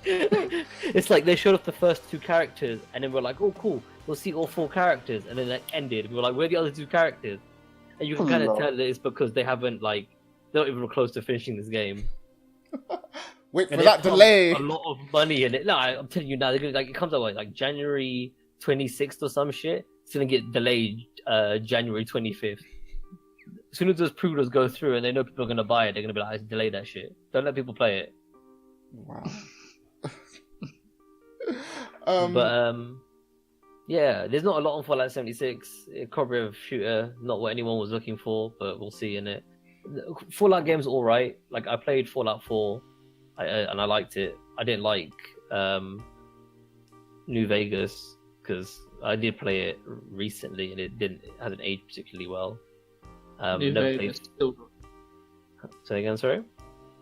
S2: It's like they showed off the first 2 characters, and then we're like, "Oh, cool, we'll see all 4 characters," and then that ended. We were like, "Where are the other 2 characters?" And you can kind of tell that it's because they haven't they're not even close to finishing this game.
S3: Wait for
S2: And
S3: that
S2: they pumped
S3: delay.
S2: a lot of money in it. No, I'm telling you now, they're gonna it comes out like January 26th or some shit. It's gonna get delayed January 25th. As soon as those pre-orders go through and they know people are gonna buy it, they're gonna be like, "Delay that shit. Don't let people play it."
S3: Wow.
S2: Yeah, there's not a lot on Fallout 76. A cooperative shooter, not what anyone was looking for, but we'll see in it. Fallout games all right. Like I played Fallout 4, and I liked it. I didn't like New Vegas because I did play it recently and it hasn't aged particularly well.
S1: New
S2: Never
S1: Vegas
S2: played.
S1: still,
S2: Say again, sorry.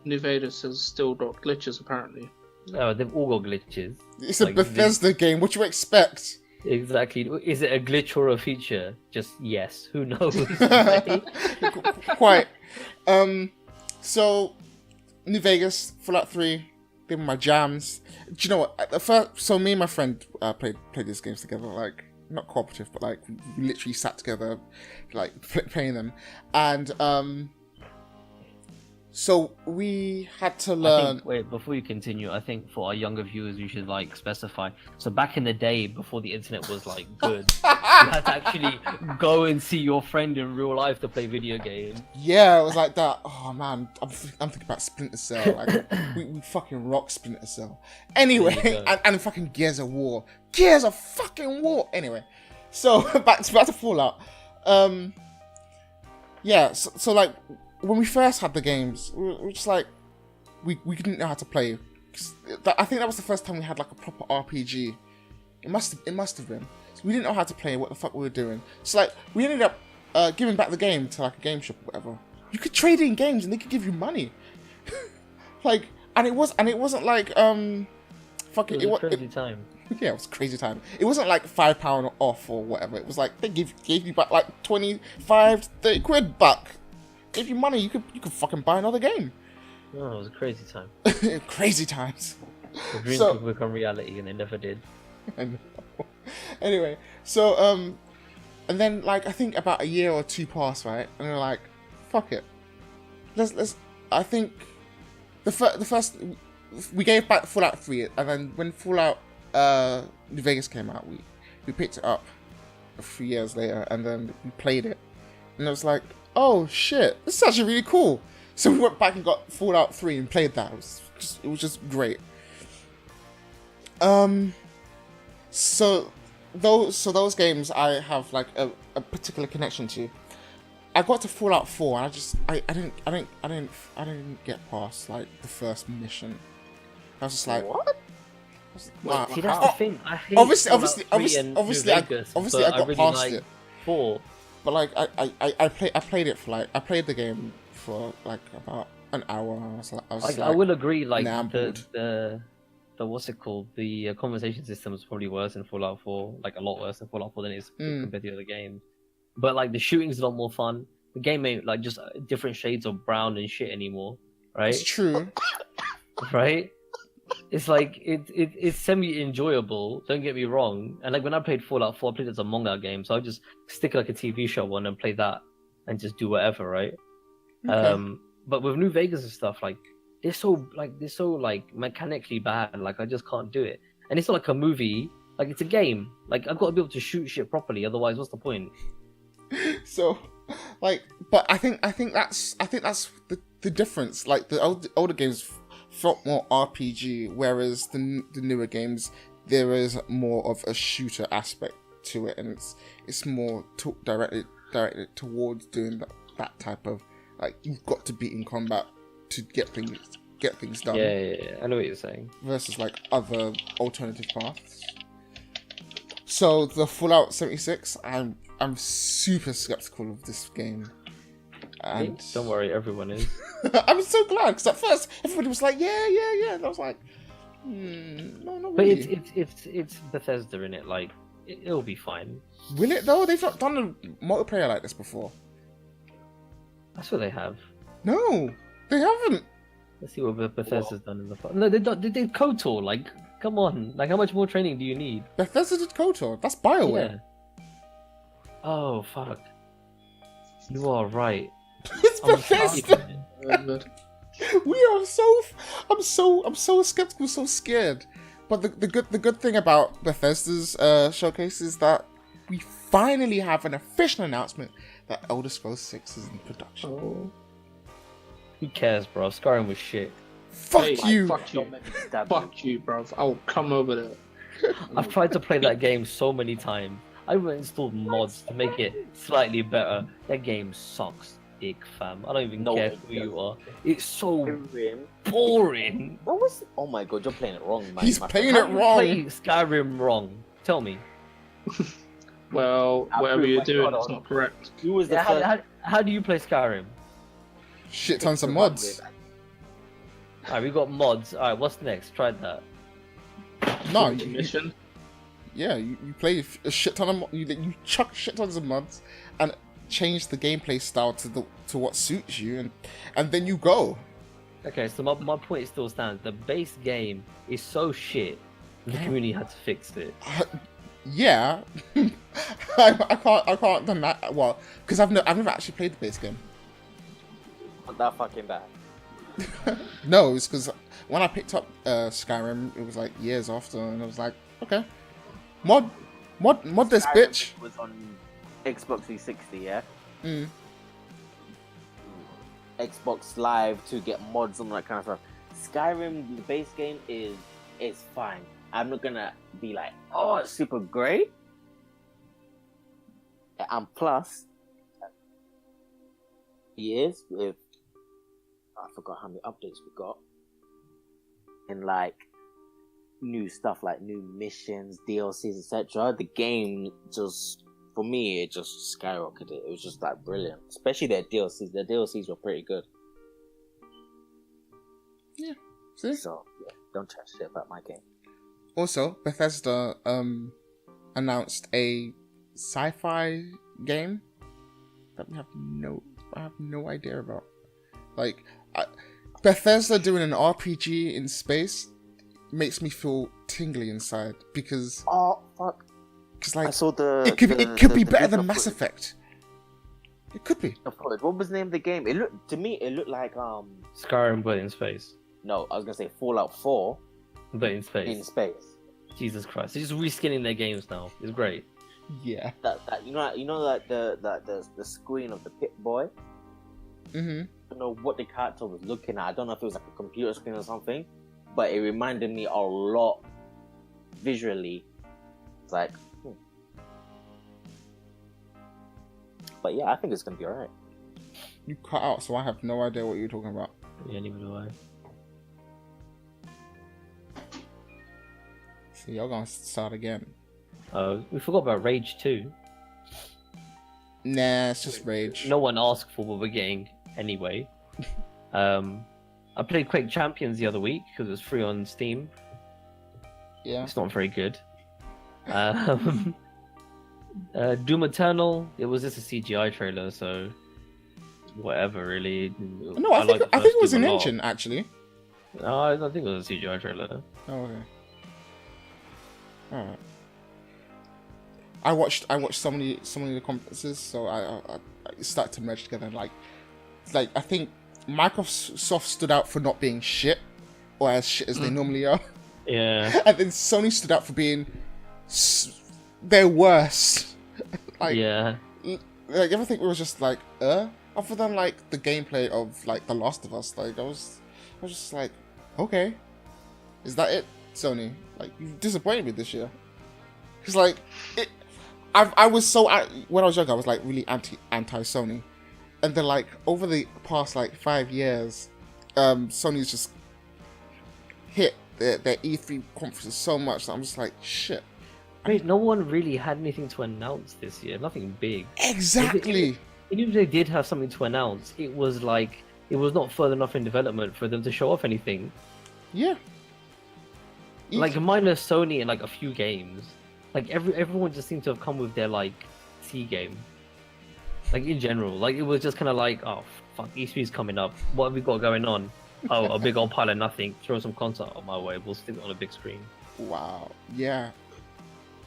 S1: New Vegas has still got glitches apparently.
S2: No, they've all got glitches.
S3: It's a
S2: Like,
S3: Bethesda game. What you expect?
S2: Exactly. Is it a glitch or a feature? Just yes. Who knows?
S3: Quite. So, New Vegas, Fallout 3, they were my jams. Do you know what? At the first, so me and my friend played these games together, like, not cooperative, but like, we literally sat together, like, playing them. And, so we had to learn.
S2: Wait, before you continue, I think for our younger viewers, we should like specify. So back in the day, before the internet was like good, you had to actually go and see your friend in real life to play video games.
S3: Yeah, it was like that. Oh man, I'm thinking about Splinter Cell. Like, we fucking rock Splinter Cell. Anyway, and fucking Gears of War. Gears of fucking War. Anyway, so back to Fallout. Yeah, so like, when we first had the games, we were just like, we didn't know how to play. I think that was the first time we had like a proper RPG. It must have been. So we didn't know how to play, what the fuck we were doing. So like, we ended up giving back the game to like a game shop or whatever. You could trade in games and they could give you money. Like, and it wasn't like fuck it.
S2: It was a crazy time.
S3: Yeah, it was a crazy time. It wasn't like £5 off or whatever. It was like they gave you back like 25, 30 quid back. If you money, you could fucking buy another game.
S2: Oh, it was a crazy time.
S3: Crazy times.
S2: The dreams could become reality, and they never did.
S3: I know. Anyway, so and then like I think about a year or two passed, right? And we're like, fuck it. Let's. I think the first we gave back Fallout 3, and then when Fallout New Vegas came out, we picked it up a few years later, and then we played it, and it was like, oh shit, this is actually really cool. So we went back and got Fallout 3 and played that. It was just great. So those games I have like a particular connection to. I got to Fallout 4 and I didn't get past like the first mission. I was just like,
S4: What?
S2: Well, see, that's the thing. I hate
S3: obviously I got
S2: really
S3: past
S2: like
S3: it.
S2: 4.
S3: But like I played it for like I played the game for like about an hour.
S2: I will agree. Like
S3: nah, I'm bored.
S2: the what's it called? The conversation system is probably worse in Fallout 4. Like a lot worse in Fallout 4 than it is compared to the other games. But like the shooting's a lot more fun. The game ain't like just different shades of brown and shit anymore, right?
S3: It's true.
S2: Right? It's like it's semi enjoyable. Don't get me wrong. And like when I played Fallout 4, I played it as a manga game, so I just stick like a TV show on and play that and just do whatever, right?
S3: Okay.
S2: But with New Vegas and stuff, like they're so mechanically bad. Like I just can't do it. And it's not like a movie. Like it's a game. Like I've got to be able to shoot shit properly. Otherwise, what's the point?
S3: So, like, but I think that's the difference. Like the older games felt more RPG, whereas the newer games there is more of a shooter aspect to it, and it's more directed towards doing that type of like you've got to be in combat to get things done.
S2: Yeah. I know what you're saying.
S3: Versus like other alternative paths. So the Fallout 76, I'm super skeptical of this game. And
S2: don't worry, everyone is.
S3: I'm so glad because at first everybody was like, yeah, and I was like, no, not
S2: But
S3: really.
S2: it's Bethesda in it. Like it'll be fine.
S3: Will it though? They've not done a multiplayer like this before.
S2: That's what they have.
S3: No, they haven't.
S2: Let's see what Bethesda's done in the past. No, they did KOTOR. Like, come on. Like, how much more training do you need?
S3: Bethesda did KOTOR. That's BioWare.
S2: Yeah. Oh fuck. You are right.
S3: It's
S2: I'm
S3: Bethesda. I'm so skeptical, so scared. But the good thing about Bethesda's showcase is that we finally have an official announcement that Elder Scrolls 6 is in production.
S2: Oh. Who cares, bro? Skyrim was shit.
S3: Fuck you.
S1: Fuck you, bruv. I'll come over there.
S2: I've tried to play that game so many times. I even installed mods to make it slightly better. That game sucks. dick, fam. I don't even
S4: No,
S2: care
S4: it
S2: who you
S4: doesn't.
S2: are. It's so
S4: Skyrim.
S2: boring.
S4: What was? Oh my god, you're playing it wrong, man.
S3: He's
S4: my
S3: playing
S4: friend.
S3: it
S2: How
S3: wrong.
S2: do you play Skyrim wrong? Tell me.
S1: Well,
S4: I
S1: whatever
S4: put
S1: you're
S4: my
S1: doing,
S4: God
S1: it's
S4: on.
S1: not correct.
S4: Who was the
S2: Yeah,
S4: first?
S2: how do you play Skyrim?
S3: Shit tons of
S4: to run
S3: mods.
S4: with?
S2: Alright, we got mods. Alright, what's next? Try that.
S3: No,
S1: Finish a mission.
S3: you play a shit ton of you chuck shit tons of mods and change the gameplay style to what suits you, and then you go.
S2: Okay, so my point still stands. The base game is so shit. The community had to fix it.
S3: Yeah, I can't done that. Well, because I've never actually played the base game.
S4: Not that fucking bad.
S3: No, it's because when I picked up Skyrim, it was like years after, and I was like, okay, mod this
S4: Skyrim
S3: bitch.
S4: was on Xbox 360, yeah.
S3: Mm.
S4: Xbox Live to get mods and that kind of stuff. Skyrim, the base game is fine. I'm not gonna be like, oh, it's super great. And plus, years with I forgot how many updates we got, and like new stuff like new missions, DLCs, etc. The game just, for me, it just skyrocketed. It was just like brilliant, especially their DLCs. Their DLCs were pretty good.
S3: Yeah, see.
S4: So yeah, don't chat shit about my game.
S3: Also, Bethesda announced a sci-fi game that I have no idea about. Like, Bethesda doing an RPG in space makes me feel tingly inside because
S4: Oh fuck!
S3: Because like
S4: I saw the.
S3: it could be better than
S4: visual
S3: Mass
S4: footage.
S3: Effect. It could be.
S4: What was the name of the game? It looked to me. It looked like
S2: Skyrim, but in space.
S4: No, I was gonna say Fallout 4
S2: But in space.
S4: in space.
S2: Jesus Christ. They're just reskinning their games now. It's great.
S3: Yeah.
S4: That you know like the screen of the Pit Boy.
S3: Mm-hmm.
S4: I don't know what the character was looking at. I don't know if it was like a computer screen or something, but it reminded me a lot visually. It's like, but yeah, I think it's gonna be alright.
S3: You cut out, so I have no idea what you're talking about.
S2: Yeah, neither do I.
S3: So you're gonna start again.
S2: We forgot about Rage 2.
S3: Nah, it's just Rage.
S2: No one asked for what we're getting anyway. I played Quake Champions the other week because it was free on Steam.
S3: Yeah.
S2: It's not very good. Doom Eternal, it was just a CGI trailer, so whatever, really.
S3: No, I think
S2: like the
S3: it
S2: first
S3: was
S2: Doom
S3: an
S2: a lot.
S3: engine actually.
S2: No, I don't think it was a CGI trailer.
S3: Oh, okay. Alright. I watched so many of the conferences, so I started to merge together. Like I think Microsoft stood out for not being shit, or as shit as they normally are,
S2: Yeah.
S3: and then Sony stood out for being their worst.
S2: Yeah.
S3: Like everything was just like other than like the gameplay of like The Last of Us. Like I was just like, okay, is that it, Sony? Like you've disappointed me this year. Cause like I was so when I was younger, I was like really anti Sony, and then like over the past like 5 years, Sony's just hit their E3 conferences so much that I'm just like shit.
S2: Wait, no one really had anything to announce this year. Nothing big.
S3: Exactly.
S2: Even if they did have something to announce, it was like it was not further enough in development for them to show off anything.
S3: Yeah.
S2: Like minus Sony and like a few games. Like everyone just seemed to have come with their like C game. Like in general, like it was just kind of like, oh fuck, E3's coming up. What have we got going on? Oh, a big old pile of nothing. Throw some content on my way. We'll stick it on a big screen.
S3: Wow. Yeah.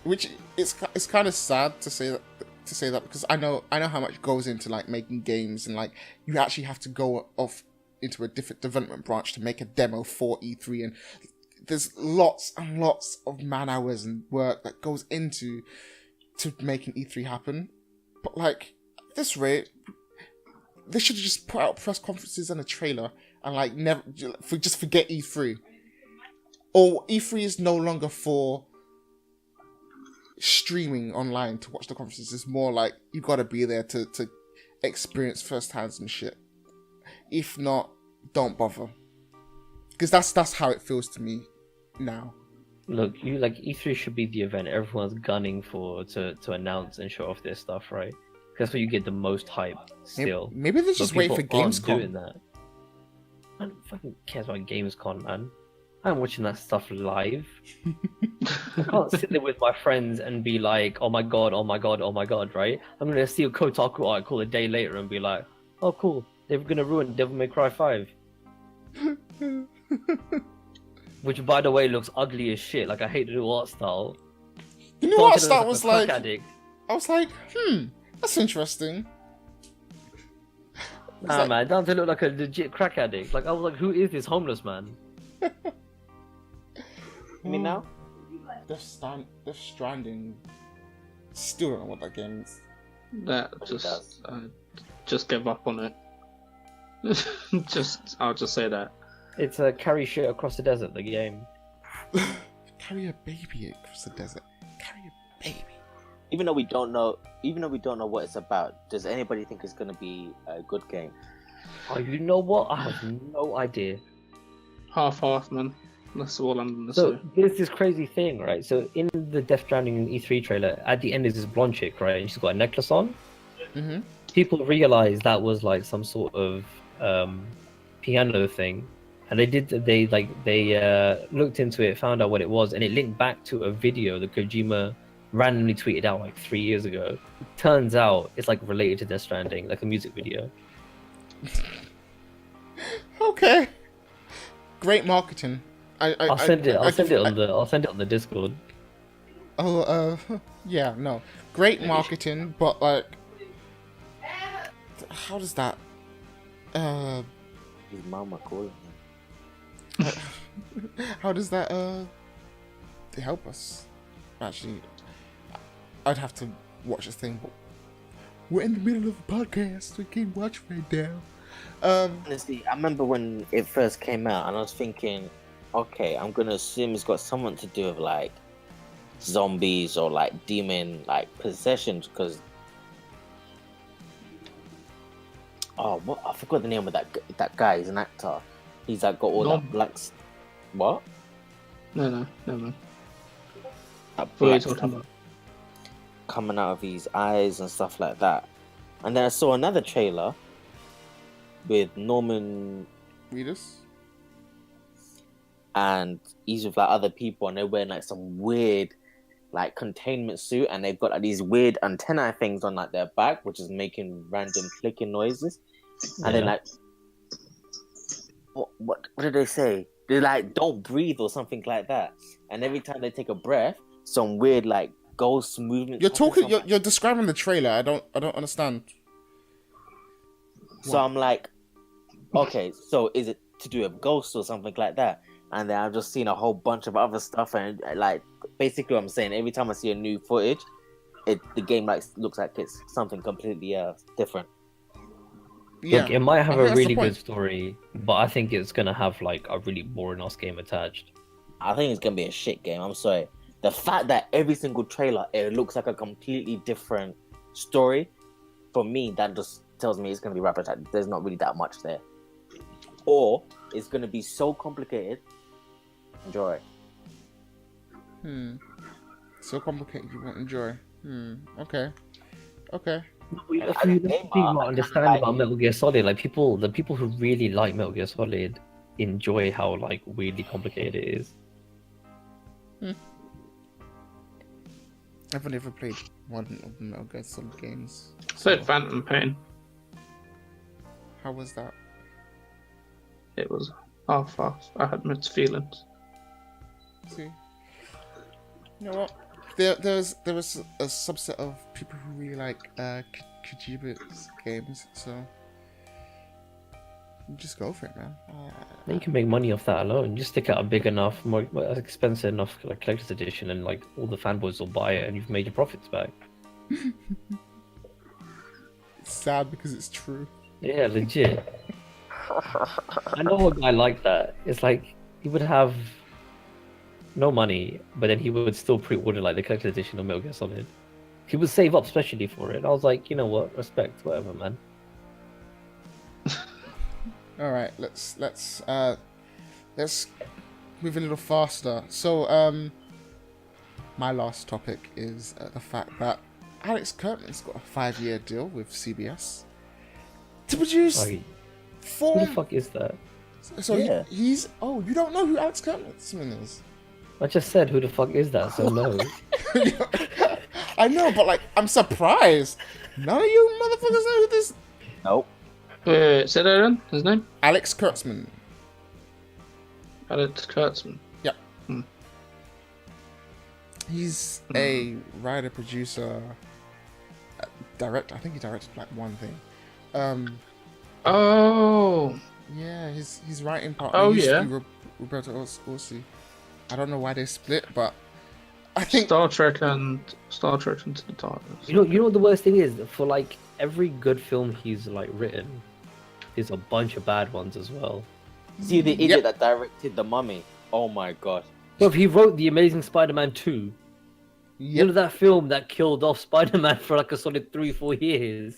S3: Which it's kind of sad to say that because I know how much goes into like making games, and like you actually have to go off into a different development branch to make a demo for E3, and there's lots and lots of man hours and work that goes into making E3 happen. But like at this rate, they should have just put out press conferences and a trailer and like never just forget E3. Or E3 is no longer for streaming online to watch the conferences. It's more like you gotta be there to experience firsthand and shit. If not, don't bother. Because that's how it feels to me now.
S2: Look, E3 should be the event everyone's gunning for to announce and show off their stuff, right? That's where you get the most hype. Still,
S3: maybe they just wait for
S2: people aren't doing
S3: Gamescom.
S2: that. I don't fucking cares about Gamescom, man. I'm watching that stuff live. I can't sit there with my friends and be like, oh my god, oh my god, oh my god, right? I'm gonna see a Kotaku article a day later and be like, oh cool, they're gonna ruin Devil May Cry 5. Which, by the way, looks ugly as shit. Like, I hate the new art style.
S3: The new art style
S2: a
S3: was
S2: crack
S3: like,
S2: addict.
S3: I was like, that's interesting.
S2: Nah, man, down to look like a legit crack addict. Like, I was like, who is this homeless man?
S4: You mean now?
S3: Death Stranding. Still don't know what that game is.
S1: That just give up on it. I'll just say that.
S2: It's a carry shit across the desert, the game.
S3: Carry a baby across the desert. Carry a baby.
S4: Even though we don't know what it's about, does anybody think it's gonna be a good game?
S2: Oh, you know what? I have no idea.
S1: Half, man. That's all I'm gonna
S2: So
S1: say.
S2: there's this crazy thing, right? So in the Death Stranding E3 trailer, at the end is this blonde chick, right? And she's got a necklace on.
S3: Mm-hmm.
S2: People realized that was like some sort of piano thing, and they looked into it, found out what it was, and it linked back to a video that Kojima randomly tweeted out like 3 years ago. Turns out it's like related to Death Stranding, like a music video.
S3: Okay. Great marketing.
S2: I'll send it on the Discord.
S3: Oh, yeah, no. Great marketing, but like, how does that?
S4: His mama calling him.
S3: How does that help us? Actually, I'd have to watch this thing, but we're in the middle of a podcast. We can't watch right now.
S4: Honestly, I remember when it first came out, and I was thinking, okay, I'm gonna assume it's got something to do with like zombies or like demon like possessions, because what I forgot the name of that guy. He's an actor. He's like got all that black. What?
S1: No, never mind.
S4: That
S1: What are you
S4: black
S1: talking
S4: stuff
S1: about?
S4: coming out of his eyes and stuff like that. And then I saw another trailer with Norman,
S3: Readers.
S4: and he's with like other people, and they're wearing like some weird like containment suit, and they've got like these weird antennae things on like their back, which is making random clicking noises. And then like what did they say? They like don't breathe or something like that. And every time they take a breath, some weird like ghost movement.
S3: You're describing the trailer. I don't understand.
S4: So I'm like, okay, so is it to do with ghosts or something like that? And then I've just seen a whole bunch of other stuff, and like basically what I'm saying, every time I see a new footage, the game like looks like it's something completely different.
S3: Yeah,
S2: Look, it might have
S3: I think
S2: a
S3: that's the
S2: really
S3: point.
S2: good story, but I think it's gonna have like a really boring ass game attached.
S4: I think it's gonna be a shit game. I'm sorry. The fact that every single trailer it looks like a completely different story, for me that just tells me it's gonna be rapid attack. There's not really that much there, or it's gonna be so complicated. Enjoy.
S3: So complicated you won't enjoy. Okay.
S2: That's the thing not understand about Metal Gear Solid. Like the people who really like Metal Gear Solid enjoy how like weirdly complicated it is.
S3: I've never played one of the Metal Gear Solid games.
S1: Played Phantom Pain.
S3: How was that?
S1: It was half. I had mixed feelings.
S3: See, you know what? There was a subset of people who really like Kojima's games, so just go for it, man.
S2: Then you can make money off that alone. Just stick out a big enough, more expensive enough like collector's edition, and like all the fanboys will buy it, and you've made your profits back.
S3: It's sad because it's true.
S2: Yeah, legit. I know a guy like that. It's like he would have no money, but then he would still pre-order like the collector's edition of Metal Gear Solid. He would save up specially for it. I was like, you know what, respect, whatever, man.
S3: All right, let's move a little faster. So, my last topic is the fact that Alex Kurtzman's got a 5-year deal with CBS to produce
S2: Who the
S3: four.
S2: fuck is that?
S3: So
S4: Yeah.
S3: he's. Oh, you don't know who Alex Kurtzman is?
S2: I just said, who the fuck is that? So no.
S3: I know, but like, I'm surprised. None of you motherfuckers know who this.
S4: Nope.
S1: Wait, say that again. His name?
S3: Alex Kurtzman.
S1: Alex Kurtzman.
S3: He's a writer, producer, director. I think he directed like one thing.
S1: Oh.
S3: Yeah, his writing part.
S1: Oh,
S3: used
S1: yeah.
S3: to be Roberto Orsi. I don't know why they split, but I think
S1: Star Trek Into the Darkness.
S2: You know what the worst thing is? For like every good film he's like written, there's a bunch of bad ones as well.
S4: See the idiot that directed The Mummy. Oh my god.
S2: Well, he wrote The Amazing Spider-Man 2. You know that film that killed off Spider-Man for like a solid 3-4 years.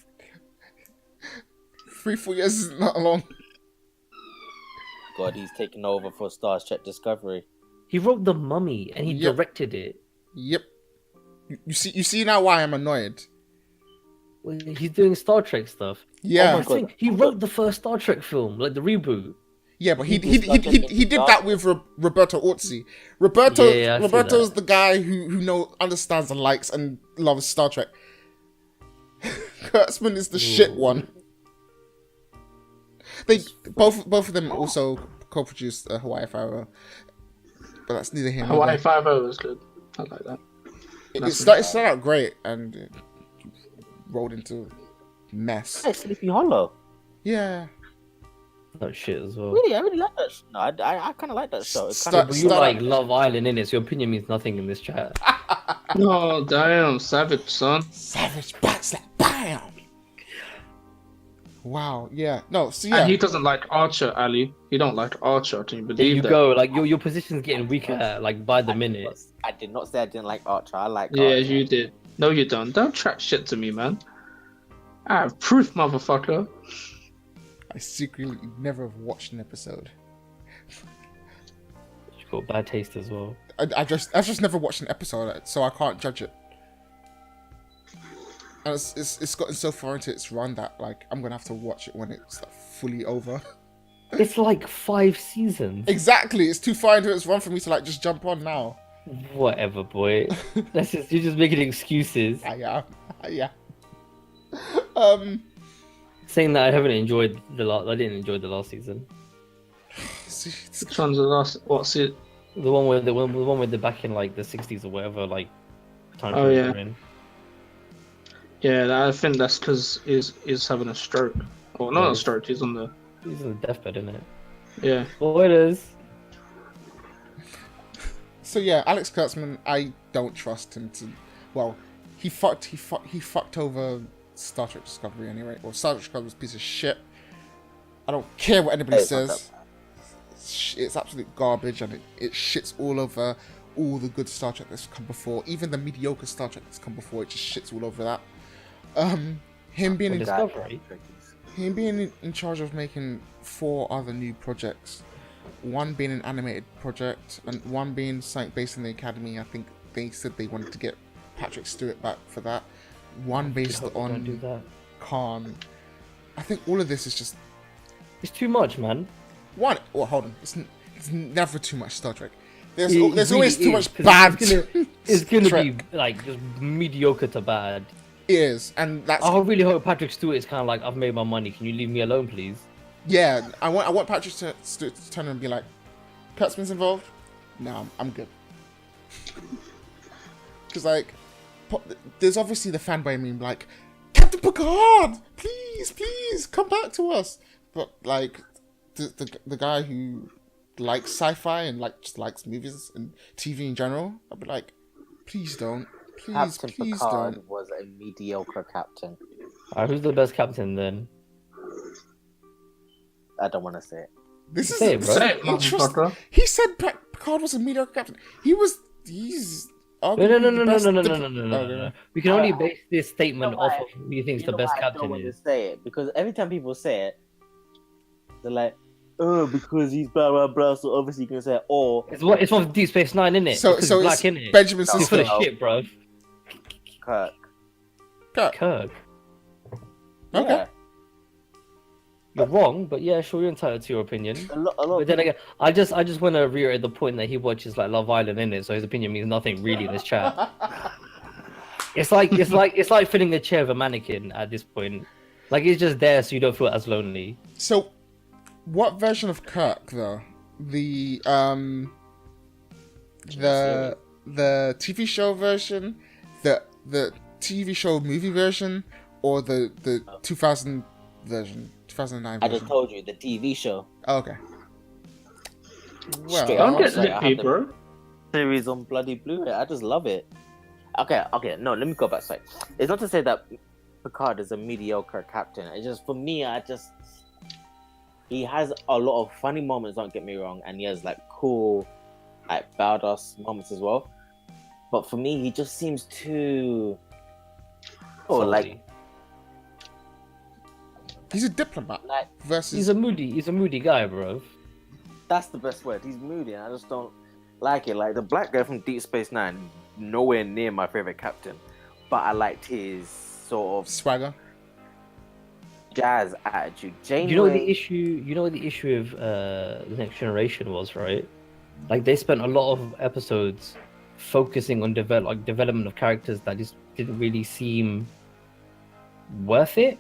S3: 3-4 years is not long.
S4: God, he's taken over for Star Trek Discovery.
S2: He wrote The Mummy and he
S3: Yep.
S2: directed it.
S3: Yep. You see now why I'm annoyed.
S2: Well, he's doing Star Trek stuff.
S3: Yeah.
S4: Oh my
S2: That's the thing, he wrote the first Star Trek film, like the reboot.
S3: Yeah, but he
S4: He
S3: did that with Roberto Orsi. Roberto's
S2: that.
S3: the guy who understands and likes and loves Star Trek. Kurtzman is the shit one. They both of them also co-produced Hawaii Five-0, but that's neither here nor
S1: Hawaii
S3: there.
S1: 5-0 was good. I like that.
S3: It started out great and it rolled into mess.
S4: Hey, Sleepy Hollow.
S3: Yeah.
S2: That shit as well.
S4: Really, I really like that. No, I kind of like that show. It's
S3: Start-
S4: kind
S2: But
S4: of
S2: you
S3: Start-
S2: like Love Island in it, so your opinion means nothing in this chat.
S1: No, damn, savage, son.
S3: Savage backslap, bam. Wow. Yeah. No. So yeah.
S1: And he doesn't like Archer, Ali. He don't like Archer. Can you
S2: There
S1: believe
S2: you
S1: that?
S2: go. Like your position's getting weaker, like by the minute.
S4: I did not say I didn't like Archer. I like
S1: Yeah,
S4: Archer.
S1: you did. No, you don't. Don't chat shit to me, man. I have proof, motherfucker.
S3: I secretly never have watched an episode.
S2: You got bad taste as well.
S3: I've just never watched an episode, so I can't judge it. And it's gotten so far into its run that like I'm gonna have to watch it when it's like, fully over.
S2: It's like 5 seasons.
S3: Exactly, it's too far into its run for me to like just jump on now.
S2: Whatever, boy. You're just making excuses.
S3: Yeah.
S2: Saying that I haven't enjoyed I didn't enjoy the last season.
S3: See,
S1: Which one's the last? What's it?
S2: The one where they're back in like the 60s or whatever, like time
S1: Oh,
S2: period
S1: yeah.
S2: they're in.
S1: Yeah, I think that's because he's having a stroke. Or not
S2: Yeah.
S1: a stroke. He's on the.
S2: He's on the deathbed, isn't it?
S1: Yeah.
S2: Spoilers.
S3: So yeah, Alex Kurtzman, I don't trust him to. Well, he fucked over Star Trek Discovery anyway. Well, Star Trek Discovery was a piece of shit. I don't care what anybody
S4: Hey, it's not
S3: says. It's absolute garbage, and it shits all over all the good Star Trek that's come before. Even the mediocre Star Trek that's come before, it just shits all over that. Him being
S2: Well, Discovery.
S3: him being in charge of making 4 other new projects, one being an animated project and one being something based in the Academy. I think they said they wanted to get Patrick Stewart back for that. One based
S2: Don't do
S3: on
S2: that.
S3: Khan. I think all of this is just
S2: It's too much, man.
S3: one. Well, hold on, it's never too much Star Trek. There's
S2: It
S3: there's
S2: really
S3: always too
S2: is,
S3: much
S2: 'cause
S3: bad.
S2: It's gonna
S3: Trek.
S2: be like just mediocre to bad.
S3: Is, and that's
S2: I really hope Patrick Stewart is kind of like, I've made my money. Can you leave me alone, please?
S3: yeah. I want Patrick to turn and be like, Kurtzman's involved. No, I'm good. Because like, there's obviously the fanboy meme like, Captain Picard, please come back to us. But like, the guy who likes sci-fi and like just likes movies and TV in general, I'd be like, please don't, please
S4: Captain
S3: don't.
S4: Picard was a mediocre captain.
S2: Who's the best captain then?
S4: I don't want to say it.
S3: This is
S2: Say it, bro.
S1: Say it,
S3: interesting.
S1: motherfucker.
S3: He said Picard was a mediocre captain. He's
S2: No. We can only base this statement
S4: You know
S2: off
S4: why?
S2: of who you think's
S4: You
S2: the
S4: know
S2: best
S4: why I don't
S2: captain
S4: want to
S2: is.
S4: say it? Because every time people say it, They're like, oh, because he's blah blah blah. So obviously you can say, oh,
S2: It's from Deep Space Nine, isn't it?
S3: So
S2: Because
S3: so
S2: he's
S3: it's
S2: black, innit?
S3: Benjamin
S4: No,
S2: He's full
S3: Sisko.
S2: of shit, bro.
S4: Kirk.
S2: Kirk.
S3: Okay.
S4: Yeah.
S2: You're wrong, but yeah, sure, you're entitled to your opinion.
S4: A lot
S2: But then again, I just want to reiterate the point that he watches like Love Island in it, so his opinion means nothing really in this chat. It's like filling a chair with a mannequin at this point. Like it's just there so you don't feel as lonely.
S3: So, what version of Kirk though? The TV show version, the TV show movie version, or the 2000 version, 2009
S4: I
S3: version?
S4: just told you the TV show.
S3: Oh, okay.
S4: Straight
S3: Well,
S1: Don't get
S4: Sorry, I
S1: nitpicky,
S4: had the-
S1: bro.
S4: Series on bloody Blu-ray. I just love it. Okay, no, let me go back. Sorry, it's not to say that Picard is a mediocre captain. It's just for me, he has a lot of funny moments. Don't get me wrong, and he has like cool, like badass moments as well. But for me, he just seems too, like
S3: he's a diplomat versus.
S2: he's a moody guy, bro.
S4: that's the best word. He's moody, and I just don't like it. Like the black guy from Deep Space Nine, nowhere near my favorite captain, but I liked his sort of
S3: swagger.
S4: jazz attitude. Janeway,
S2: You know what the issue of the Next Generation was, right? Like they spent a lot of episodes focusing on development of characters that just didn't really seem worth it.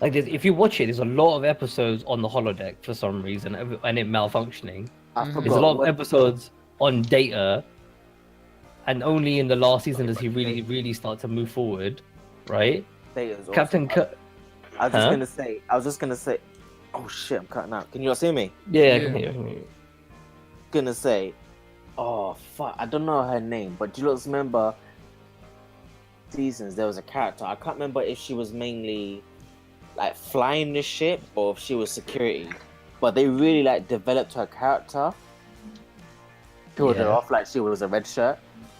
S2: Like if you watch it, there's a lot of episodes on the holodeck for some reason, and it malfunctioning.
S4: I
S3: There's
S4: forgot
S2: There's a lot of
S4: what-
S2: episodes on Data, and only in the last season does he really start to move forward, right?
S4: Data's awesome.
S2: Captain Kirk.
S4: I was just
S2: Huh?
S4: gonna say, oh shit, I'm cutting out. Can you all see me?
S2: Yeah,
S3: Yeah.
S2: I can hear.
S4: Gonna say, oh fuck, I don't know her name, but do you guys remember seasons? There was a character. I can't remember if she was mainly like flying the ship or if she was security, but they really like developed her character. Killed her
S2: Yeah.
S4: off like she was a red shirt.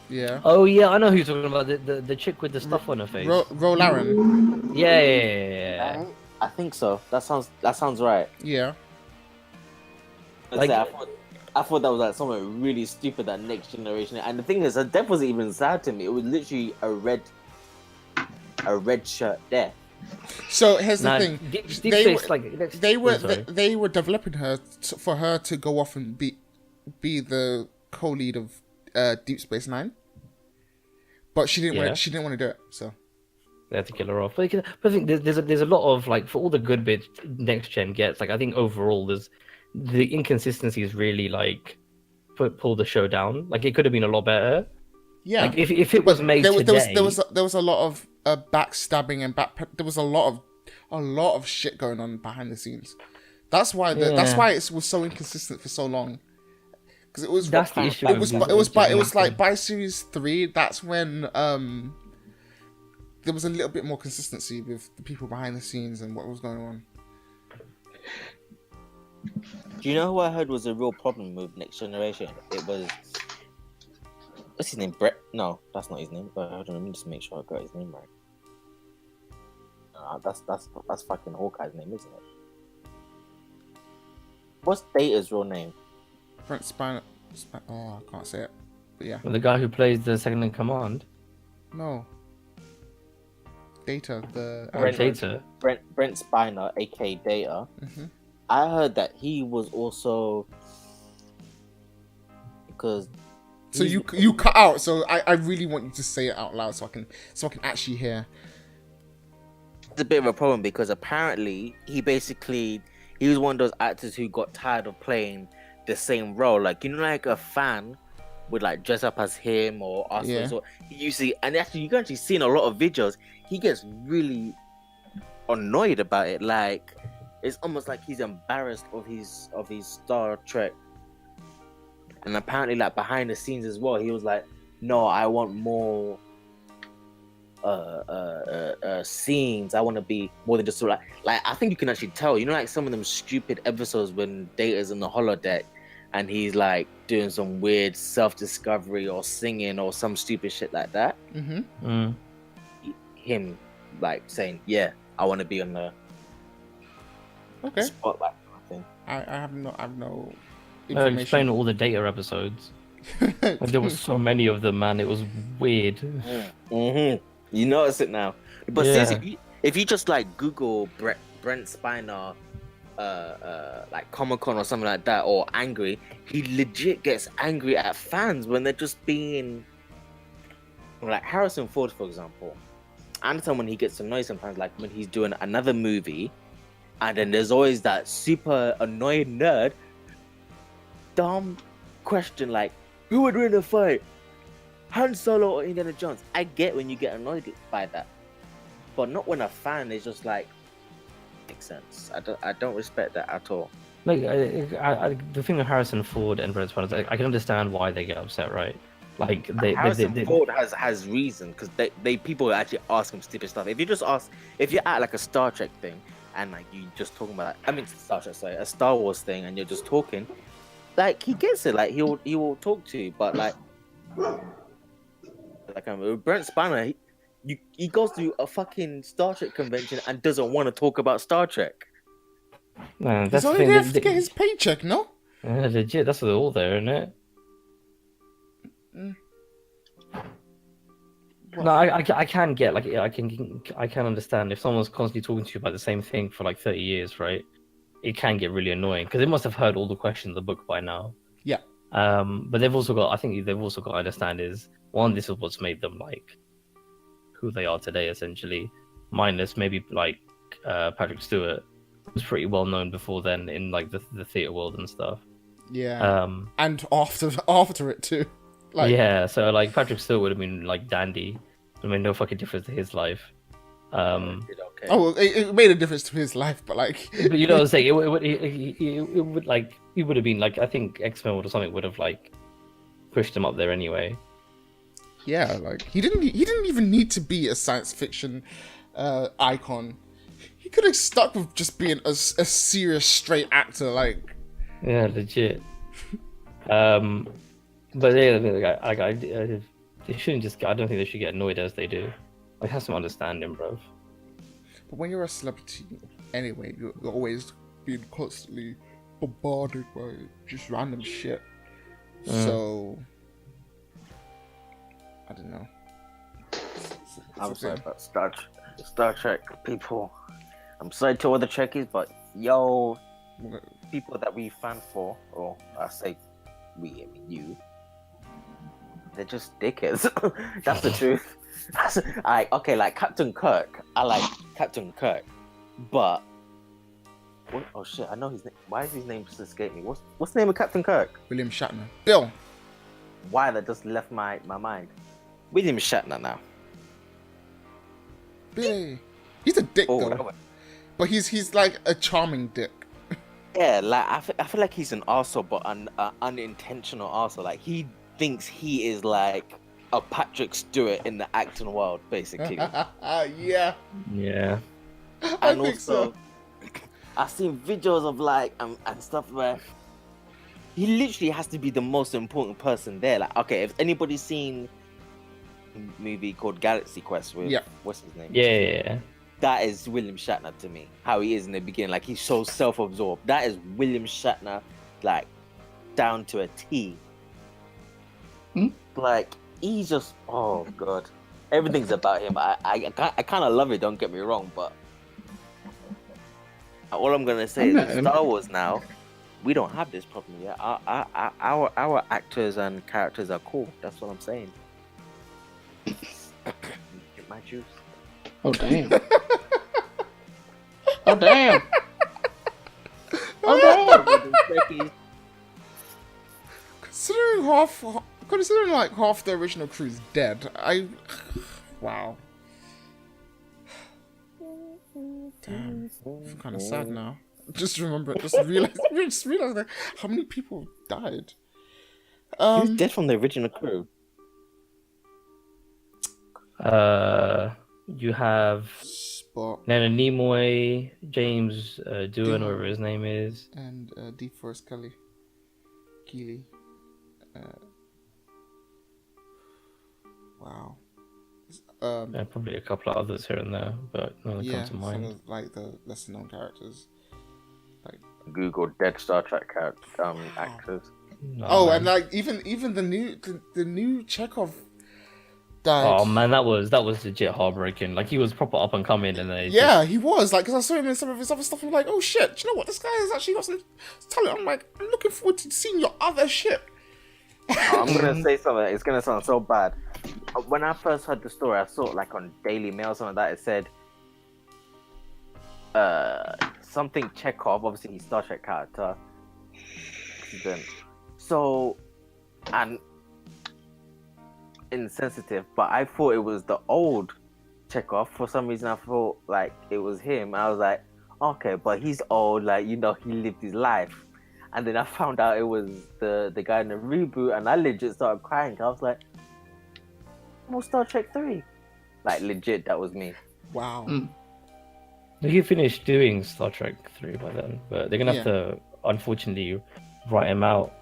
S3: Yeah.
S2: Oh yeah, I know who you're talking about. The chick with the stuff on her face.
S3: Rolaren.
S2: Yeah.
S4: Right? I think so. That sounds right.
S3: Yeah.
S2: Like-
S4: I thought that was like something really stupid that Next Generation. And the thing is, her death wasn't even sad to me. It was literally a red shirt death.
S3: So here's
S2: Nah,
S3: the thing.
S2: Deep
S3: They
S2: Space,
S3: were-
S2: like next-
S3: They were
S2: oh, sorry.
S3: they were developing her for her to go off and be the co-lead of Deep Space Nine, but she didn't
S2: Yeah.
S3: want she didn't want to do it. So
S2: They had to kill her off. But I think there's a lot of like for all the good bits Next Gen gets. Like I think overall there's the inconsistencies really like pull the show down. Like it could have been a lot better.
S3: yeah,
S2: Like if it was made
S3: there
S2: today.
S3: was a lot of backstabbing and there was a lot of shit going on behind the scenes. That's why that's
S2: Yeah.
S3: why it was so inconsistent for so long. Because it was
S2: That's the issue
S3: It
S2: with
S3: was
S2: these
S3: it was
S2: Next
S3: like
S2: Gen.
S3: by series 3. That's when there was a little bit more consistency with the people behind the scenes and what was going on.
S4: Do you know who I heard was a real problem with Next Generation? It was, what's his name? Brett? No, that's not his name. Hold on, let me just make sure I got his name right. That's fucking Hawkeye's name, isn't it? What's Data's real name?
S3: Brent Spiner. Oh, I can't say it. But yeah,
S2: The guy who plays the second in command,
S3: no. Data, the
S4: Brent
S3: android.
S2: Data.
S4: Brent Spiner, aka Data.
S3: hmm
S4: I heard that he was also because.
S3: So
S4: he's-
S3: you cut out. So I really want you to say it out loud so I can actually hear.
S4: It's a bit of a problem because apparently he was one of those actors who got tired of playing the same role. Like, you know, like a fan would like dress up as him or us.
S3: Yeah.
S4: So you see, and actually you can actually see in a lot of videos, he gets really annoyed about it. Like, it's almost like he's embarrassed of his Star Trek. And apparently, like behind the scenes as well, he was like, "No, I want more scenes. I want to be more than just like I think you can actually tell, you know, like some of them stupid episodes when Data's in the holodeck and he's like doing some weird self-discovery or singing or some stupid shit like that.
S3: Mm-hmm.
S2: Mm.
S4: Him like saying, "Yeah, I want to be on the
S3: Okay.
S4: spotlight." I think.
S3: I have no
S2: Explain
S3: information.
S2: all the data episodes. Like, there was so many of them, man. It was weird.
S4: Mm-hmm. You notice it now. But
S2: Yeah.
S4: seriously, if you just like Google Brent Spiner, like Comic Con or something like that, or angry, he legit gets angry at fans when they're just being like Harrison Ford, for example. I understand when he gets annoyed sometimes, like when he's doing another movie, and then there's always that super annoying nerd, dumb question like, who would win a fight? Han Solo or Indiana Jones? I get when you get annoyed by that, but not when a fan is just like, makes sense. I don't respect that at all.
S2: Like, the thing with Harrison Ford and Brent Spiner is, I can understand why they get upset, right? Like,
S4: Harrison Ford has reason because they people actually ask him stupid stuff. If you're at like a Star Trek thing and like you just talking about, a Star Wars thing, and you're just talking, like he gets it. Like he will talk to you, but like Brent Spiner, he goes to a fucking Star Trek convention and doesn't want to talk about Star Trek.
S2: Man,
S3: He's
S2: that's the
S3: only
S2: thing.
S3: there to get his paycheck, no?
S2: Yeah, legit, that's all there, isn't it? No, I can get, like, I can understand if someone's constantly talking to you about the same thing for like 30 years, right? It can get really annoying because they must have heard all the questions in the book by now.
S3: Yeah.
S2: But I think they've also got to understand is, one, this is what's made them like who they are today, essentially. Minus maybe like Patrick Stewart was pretty well known before then in like the theater world and stuff.
S3: Yeah. And after it too. Like,
S2: yeah, so like Patrick Stewart would have been like dandy. It made no fucking difference to his life.
S4: Okay.
S3: Oh, well, it made a difference to his life, but like,
S2: But you know what I'm saying? It would like, he would have been like, I think X-Men or something would have like pushed him up there anyway.
S3: yeah, like he didn't even need to be a science fiction icon. He could have stuck with just being a serious straight actor, like.
S2: Yeah, legit. But yeah, they shouldn't just. I don't think they should get annoyed as they do. Like, have some understanding, bro.
S3: But when you're a celebrity, anyway, you're always being constantly bombarded by just random shit. So, I don't know.
S4: I'm sorry about Star Trek people. I'm sorry to all the Trekkies, but people that we fan for, or I say we, I mean you, they're just dickheads. That's the truth. Okay, like Captain Kirk. I like Captain Kirk, but oh shit, I know his name. Why is his name just escape me? What's the name of Captain Kirk?
S3: William Shatner. Bill.
S4: Why that just left my mind? William Shatner now.
S3: Billy. He's a dick though, but he's like a charming dick.
S4: Yeah, like I feel like he's an arsehole, but an unintentional arsehole. Like he thinks he is like a Patrick Stewart in the acting world, basically.
S3: Yeah.
S2: Yeah.
S3: I think so.
S4: I've seen videos of like and stuff where he literally has to be the most important person there. Like, okay, if anybody's seen a movie called Galaxy Quest with what's his name?
S2: Yeah.
S4: That is William Shatner to me. How he is in the beginning, like he's so self-absorbed. That is William Shatner, like down to a T. Like he's just, oh god, everything's about him. I kind of love it. Don't get me wrong, but all I'm gonna say is in Star Wars now, we don't have this problem yet. Our actors and characters are cool. That's what I'm saying. Get my juice.
S1: Oh damn. Oh damn. Oh damn.
S3: Considering like half the original crew is dead, wow. Damn, I'm kind of sad now. Just realize that how many people died.
S4: Who's dead from the original crew?
S2: You have
S3: Spock,
S2: Nana Nimoy, James Doohan, whatever his name is,
S3: and DeForest Keeley. Wow.
S2: and probably a couple of others here and there, but none that come to mind.
S3: Some of like the lesser known characters. Like
S4: Google dead Star Trek actors.
S3: Oh,
S2: man.
S3: and like even the new Chekhov died.
S2: Oh man, that was legit heartbreaking. Like he was proper up and coming, and then
S3: Yeah, he was like, because I saw him in some of his other stuff. I'm like, oh shit, do you know what? This guy has actually got some talent. I'm like, I'm looking forward to seeing your other shit.
S4: I'm gonna say something. It's gonna sound so bad. When I first heard the story, I saw it like on Daily Mail, something like that. It said, something Chekhov. Obviously, he's Star Trek character. Accident. So, and insensitive, but I thought it was the old Chekhov. For some reason, I thought like it was him. I was like, okay, but he's old. Like he lived his life. And then I found out it was the guy in the reboot, and I legit started crying. I was like, "More Star Trek 3." Like legit, that was me.
S3: Wow.
S2: He finished doing Star Trek 3 by then, but they're gonna have to, unfortunately, write him out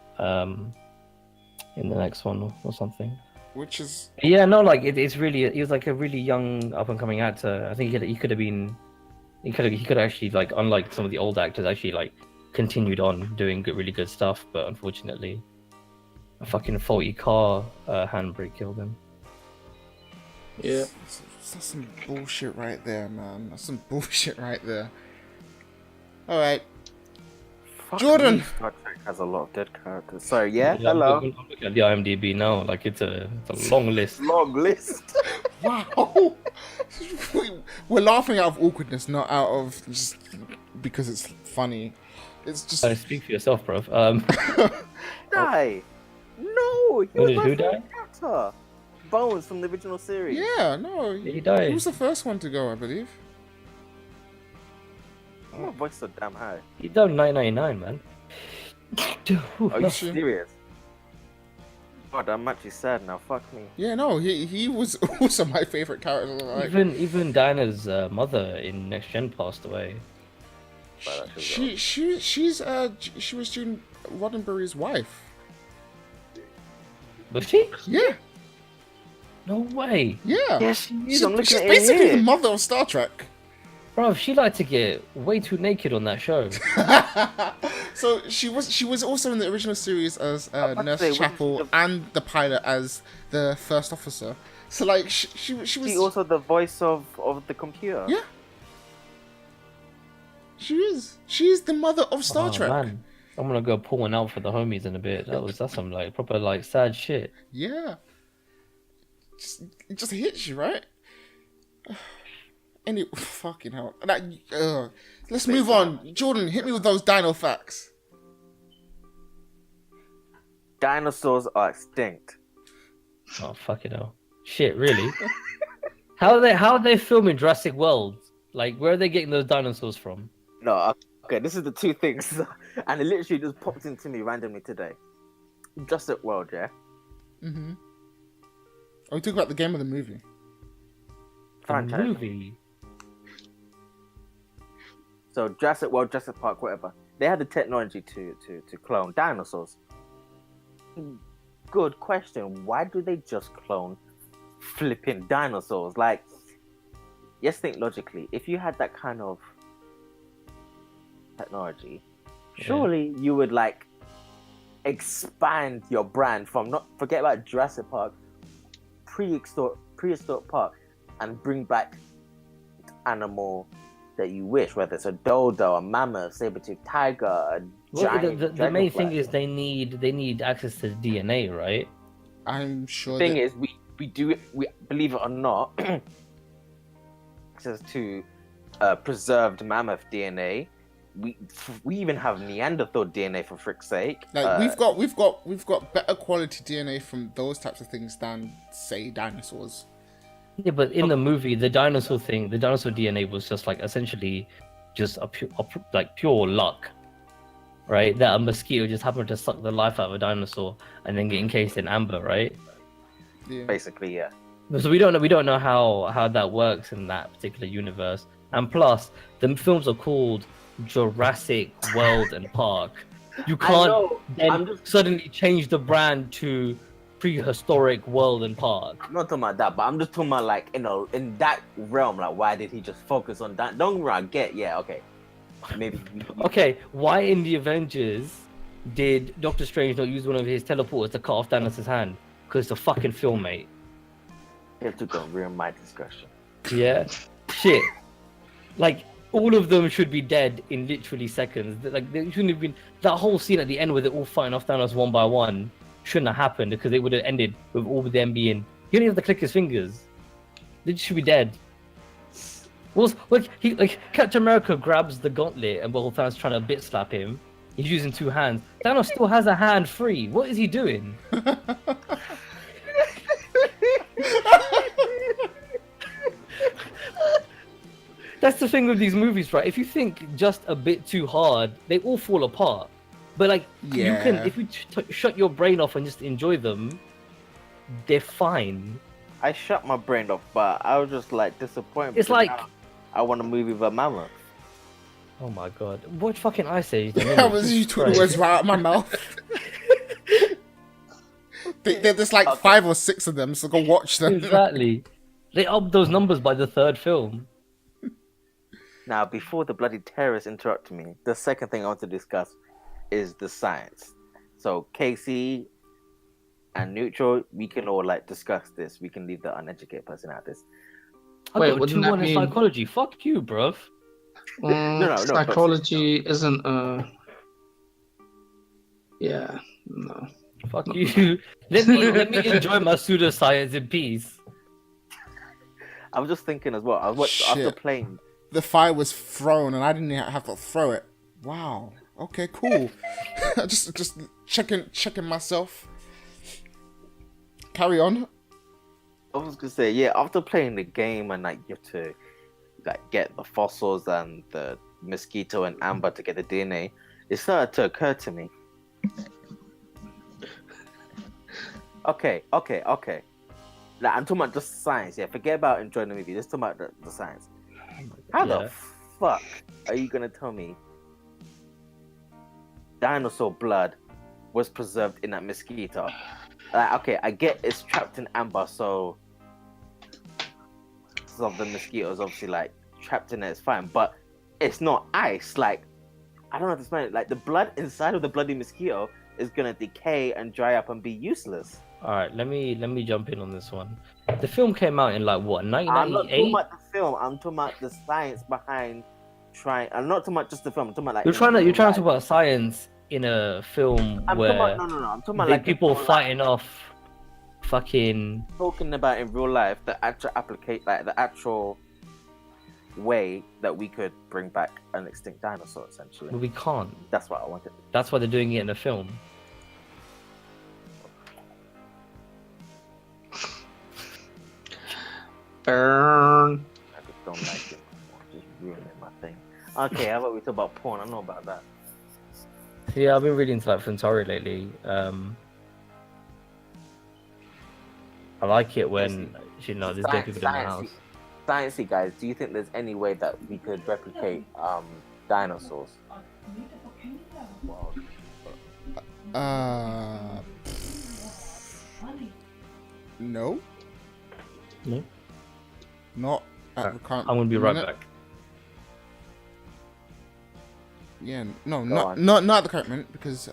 S2: in the next one or something.
S3: Which is
S2: Yeah, no, like it's really, he was like a really young up and coming actor. I think he could have actually, like, unlike some of the old actors, actually like continued on doing really good stuff, but unfortunately, a fucking faulty car handbrake killed him.
S1: Yeah.
S3: that's some bullshit right there, man. That's some bullshit right there. All right,
S4: Fuck
S3: Jordan.
S4: me, Star Trek has a lot of dead characters. Sorry, hello.
S2: I'm looking at the IMDb now. Like it's a long list.
S4: Long list.
S3: Wow. We're laughing out of awkwardness, not out of just because it's funny. It's just
S2: Speak for yourself, bro.
S4: Die. No, he was
S2: did
S4: my
S2: who die?
S4: favorite character. Bones from the original series.
S3: yeah, no.
S2: He died.
S3: He was the first one to go, I believe.
S4: My voice so damn high.
S2: He died in 1999, man. Dude,
S4: Are you
S2: no.
S4: serious? God, I'm actually sad now. Fuck me.
S3: Yeah, no. He was also my favorite character. Like,
S2: Even Diana's mother in Next Gen passed away.
S3: she was June Roddenberry's wife.
S2: Was she?
S3: Yeah,
S2: No way.
S3: yeah.
S4: Yes, she is.
S3: She's,
S4: I'm looking
S3: she's
S4: at it
S3: basically the
S4: here.
S3: mother of Star Trek.
S2: Bro, she liked to get way too naked on that show.
S3: So she was also in the original series as
S4: about to
S3: Nurse
S4: say, wasn't
S3: Chapel
S4: she the-
S3: and the pilot as the first officer. So like she was
S4: She also the voice of the computer.
S3: yeah. She is. She's the mother of Star
S2: Oh,
S3: Trek.
S2: man. I'm gonna go pour one out for the homies in a bit. That's some like proper like sad shit.
S3: Yeah. It just hits you, right? Any fucking hell. Let's move on. Jordan, hit me with those dino facts.
S4: Dinosaurs are extinct.
S2: Oh fuck it hell. Shit, really? How are they filming Jurassic World? Like where are they getting those dinosaurs from?
S4: No, okay, this is the two things. And it literally just popped into me randomly today. Jurassic World, yeah?
S3: Mm-hmm. Are we talking about the game or the movie?
S2: The
S4: Franchise.
S2: movie.
S4: So Jurassic World, Jurassic Park, whatever. They had the technology to clone dinosaurs. Good question. Why do they just clone flipping dinosaurs? Like, yes, think logically. If you had that kind of technology, surely you would like expand your brand from not forget about Jurassic Park, prehistoric park, and bring back animal that you wish, whether it's a dodo, a mammoth, saber-toothed tiger, a giant
S2: The main thing
S4: dragonfly.
S2: is they need access to the DNA, right?
S3: I'm sure.
S4: Thing is, we believe it or not, access to preserved mammoth DNA. We even have Neanderthal DNA for frick's sake.
S3: like we've got better quality DNA from those types of things than say dinosaurs.
S2: Yeah, but in the movie, the dinosaur DNA was just like essentially just a pure luck, right? That a mosquito just happened to suck the life out of a dinosaur and then get encased in amber, right?
S3: Yeah.
S4: Basically, yeah.
S2: So we don't know how that works in that particular universe. And plus, the films are called Jurassic World and Park. You can't
S4: know.
S2: then suddenly change the brand to Prehistoric World and Park.
S4: I'm not talking about that, but I'm just talking about like in that realm. Like, why did he just focus on that? Don't get, yeah, okay. maybe.
S2: Okay, why in the Avengers did Doctor Strange not use one of his teleporters to cut off Thanos' hand? Because it's a fucking film, mate.
S4: You have to go ruin my discussion.
S2: Yeah, shit. Like all of them should be dead in literally seconds. Like they shouldn't have been. That whole scene at the end where they're all fighting off Thanos one by one shouldn't have happened because it would have ended with all of them being. He only have to click his fingers. They should be dead. Well, like Captain America grabs the gauntlet and while Thanos trying to bit slap him, he's using two hands. Thanos still has a hand free. What is he doing? That's the thing with these movies, right? If you think just a bit too hard, they all fall apart. But like, you can, if you shut your brain off and just enjoy them, they're fine.
S4: I shut my brain off, but I was just like disappointed.
S2: It's like,
S4: I want a movie with a mammoth.
S2: oh my god, watch fucking Ice Age.
S3: That was you took the words right out of my mouth. There's like 5 or 6 of them, so go watch them.
S2: Exactly. They upped those numbers by the 3rd film.
S4: Now, before the bloody terrorists interrupt me, the second thing I want to discuss is the science. So, Casey and Neutral, we can all like discuss this. We can leave the uneducated person out of this.
S2: I
S1: Wait,
S2: got a
S1: wouldn't
S2: 2-1
S1: that
S2: in
S1: mean-
S2: psychology. Fuck you, bruv.
S4: No,
S1: Psychology isn't yeah, no.
S2: Fuck you. Let me enjoy my pseudoscience in peace.
S4: I was just thinking as well. I watched after
S3: Shit.
S4: playing.
S3: The fire was thrown, and I didn't have to throw it. Wow. Okay, cool. just checking myself. Carry on.
S4: I was gonna say, yeah, after playing the game and like you have to like get the fossils and the mosquito and amber to get the DNA, it started to occur to me. Okay. Like I'm talking about just science. Yeah, forget about enjoying the movie. Just talking about the science. How the fuck are you gonna tell me dinosaur blood was preserved in that mosquito? Like, okay, I get it's trapped in amber, so some of the mosquitoes obviously like trapped in there. It's fine, but it's not ice. Like I don't know how to explain it. Like the blood inside of the bloody mosquito is gonna decay and dry up and be useless.
S2: All right, let me jump in on this one. The film came out in like what,
S4: I'm not talking
S2: 1998?
S4: about the film. I'm talking about the science behind trying. I'm not talking about just the film. I'm talking about like
S2: You're trying to talk about science in a film
S4: I'm
S2: where
S4: talking about, no. I'm talking about
S2: the
S4: like
S2: people
S4: in real
S2: fighting off fucking.
S4: life. Talking about in real life the actual like the actual way that we could bring back an extinct dinosaur. Essentially,
S2: We can't.
S4: that's what I wanted.
S2: That's why they're doing it in a film.
S1: Burn.
S4: I just don't like it. Just ruining my thing. Okay, how about we talk about porn? I know about that.
S2: Yeah, I've been really into like Fantari lately. I like it when there's dead people in the house.
S4: Sciencey guys, do you think there's any way that we could replicate dinosaurs?
S3: No.
S2: No?
S3: Not at the current.
S2: I'm gonna be right
S3: minute.
S2: back.
S3: Yeah, no,
S4: Go
S3: not at the current minute because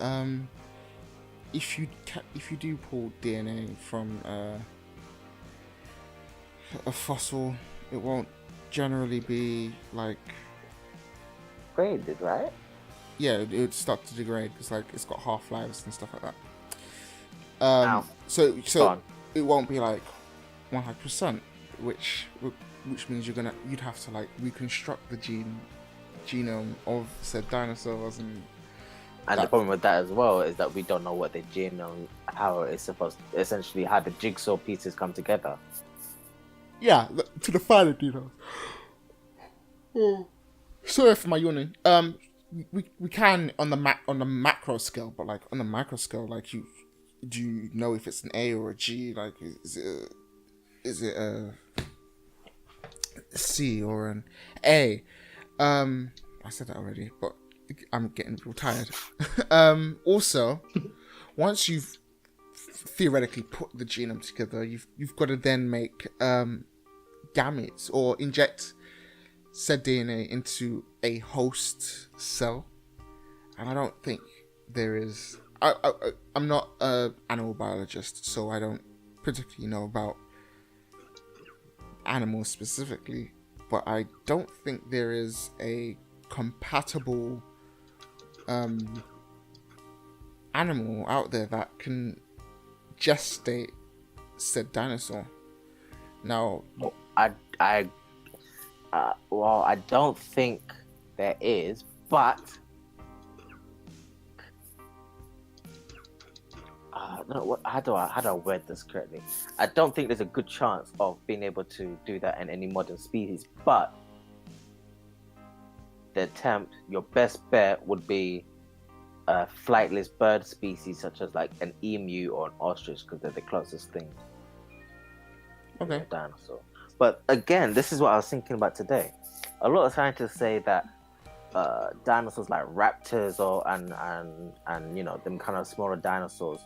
S3: if you do pull DNA from a fossil, it won't generally be like
S4: Graded, right?
S3: yeah, it would start to degrade because like it's got half-lives and stuff like that.
S4: Ow.
S3: So
S4: Go on.
S3: it won't be like 100%, which means you'd have to like reconstruct the genome of said dinosaurs and
S4: the problem with that as well is that we don't know what the genome, how it's supposed to, essentially how the jigsaw pieces come together.
S3: yeah, to the finer details. Oh. Sorry for my yawning. We can on the macro scale, but like on the micro scale, like do you know if it's an A or a G? Like is it a C or an A? I said that already, but I'm getting real tired. Also, once you've theoretically put the genome together, you've got to then make gametes or inject said DNA into a host cell, and I don't think there is. I'm not an animal biologist, so I don't particularly know about animals specifically, but I don't think there is a compatible animal out there that can gestate said dinosaur. Now,
S4: well, I don't think there is, but no, how do I word this correctly? I don't think there's a good chance of being able to do that in any modern species, but the attempt, your best bet would be a flightless bird species such as like an emu or an ostrich, because they're the closest thing to a dinosaur. But again, this is what I was thinking about today. A lot of scientists say that dinosaurs like raptors and you know, them kind of smaller dinosaurs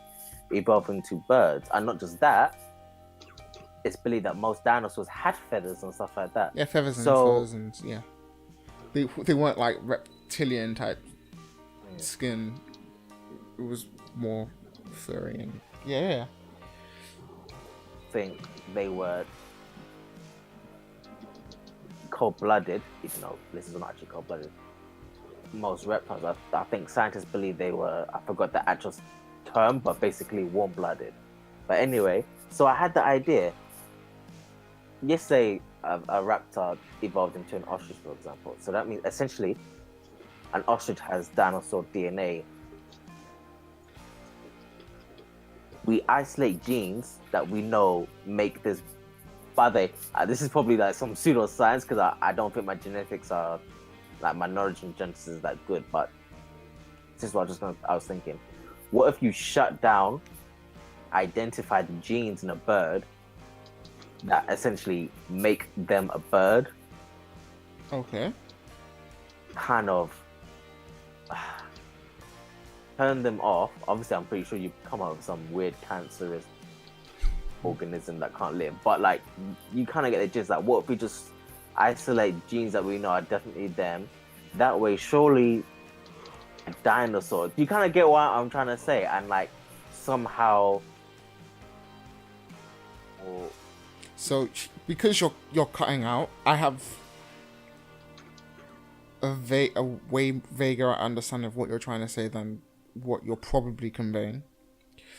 S4: evolved into birds. And not just that, it's believed that most dinosaurs had feathers and stuff like that.
S3: Yeah, feathers and furs, and yeah. They weren't like reptilian type skin. It was more furry and yeah.
S4: I think they were cold-blooded, even though this is not actually cold-blooded. Most reptiles, I think scientists believe they were, I forgot the actual term, but basically warm-blooded. But anyway, so I had the idea. Let's say a raptor evolved into an ostrich, for example. So that means essentially an ostrich has dinosaur DNA. We isolate genes that we know make this. By the way, this is probably like some pseudoscience, because I don't think my genetics are, like my knowledge in genetics is that good. But this is what I was thinking. What if you shut down, identify the genes in a bird that essentially make them a bird?
S3: Okay.
S4: Kind of turn them off. Obviously, I'm pretty sure you come up with some weird cancerous organism that can't live, but like you kind of get the gist. Like, what if we just isolate genes that we know are definitely them? That way, surely a dinosaur. You kind of get what I'm trying to say, and like somehow.
S3: So because you're cutting out, I have a way vaguer understanding of what you're trying to say than what you're probably conveying.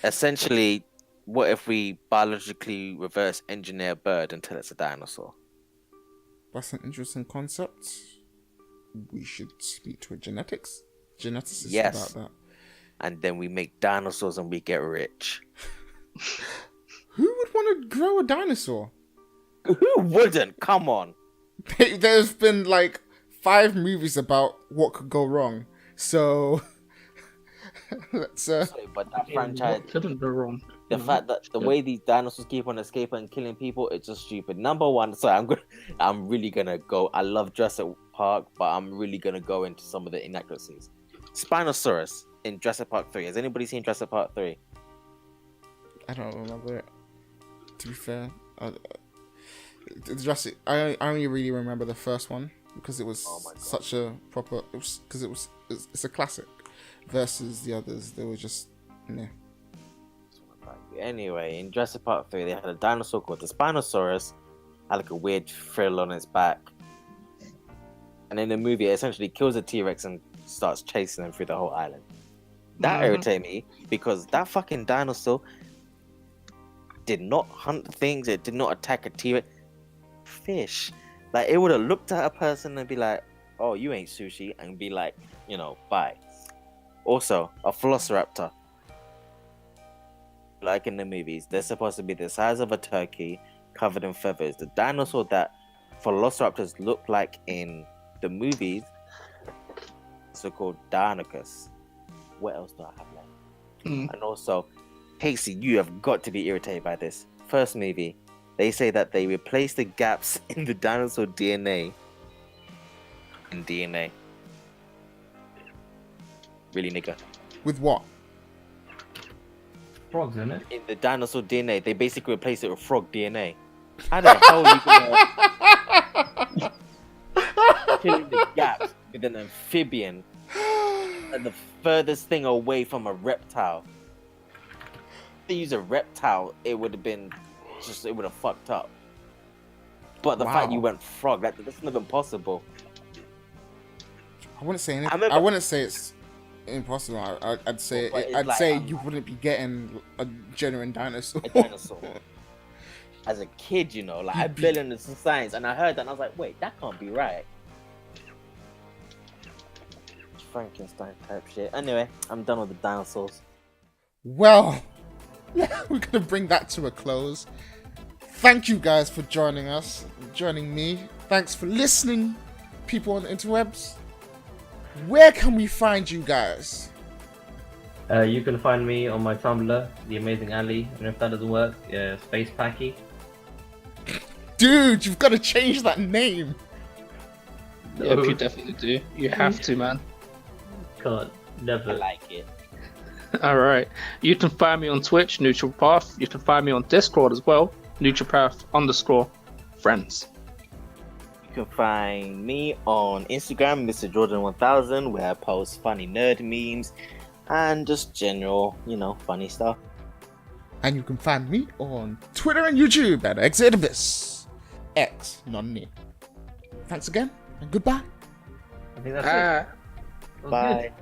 S4: Essentially, what if we biologically reverse engineer a bird until it's a dinosaur?
S3: That's an interesting concept. We should speak to a geneticist
S4: Yes.
S3: about that.
S4: And then we make dinosaurs and we get rich.
S3: Who would want to grow a dinosaur?
S4: Who wouldn't? Come on.
S3: There's been like 5 movies about what could go wrong. So let's
S4: But that franchise
S1: couldn't go wrong.
S4: The fact that the way these dinosaurs keep on escaping and killing people, it's just stupid. Number one, I'm really gonna go. I love Jurassic Park, but I'm really gonna go into some of the inaccuracies. Spinosaurus in Jurassic Park 3. Has anybody seen Jurassic Park 3?
S3: I don't remember it. To be fair, Jurassic. I only really remember the first one because it was such a proper. It's a classic. Versus the others, they were just nah.
S4: Anyway, in Jurassic Park 3, they had a dinosaur called the Spinosaurus, had like a weird frill on its back. And in the movie, it essentially kills a T-Rex and starts chasing them through the whole island. That irritated me because that fucking dinosaur did not hunt things, it did not attack a T-Rex. Fish. Like, it would have looked at a person and be like, oh, you ain't sushi, and be like, you know, bye. Also, a velociraptor. Like in the movies, they're supposed to be the size of a turkey covered in feathers. The dinosaur that velociraptors look like in the movies is called Deinonychus. What else do I have left? And also, Casey, you have got to be irritated by this. First movie, they say that they replaced the gaps in the dinosaur DNA in DNA. Really, nigga?
S3: With what?
S2: Frogs, isn't it?
S4: In the dinosaur DNA, they basically replaced it with frog DNA. How the hell are you gonna... filling the gaps with an amphibian and the furthest thing away from a reptile. If they use a reptile, it would have been it would have fucked up. But the fact you went frog, that's not even possible.
S3: I wouldn't say anything. I wouldn't say it's impossible. I'd say you wouldn't be getting a genuine dinosaur.
S4: A dinosaur. As a kid, you know, like I barely understood science, and I heard that, and I was like, wait, that can't be right. Frankenstein type shit. Anyway, I'm done with the dinosaurs.
S3: Well, we're gonna bring that to a close. Thank you guys for joining us, joining me. Thanks for listening, people on the interwebs. Where can we find you guys?
S2: You can find me on my Tumblr, The Amazing Ali, and if that doesn't work, Space Packy.
S3: Dude, you've got to change that name.
S1: Yep, you definitely do. You have to, man.
S2: Can't, never.
S4: I like it.
S1: Alright. You can find me on Twitch, Neutralpath. You can find me on Discord as well, Neutralpath_friends.
S4: You can find me on Instagram, Mr. Jordan1000, where I post funny nerd memes and just general, funny stuff.
S3: And you can find me on Twitter and YouTube at Xit Abyss. X, not me. Thanks again, and goodbye.
S2: I think that's it.
S4: Bye.
S2: Good.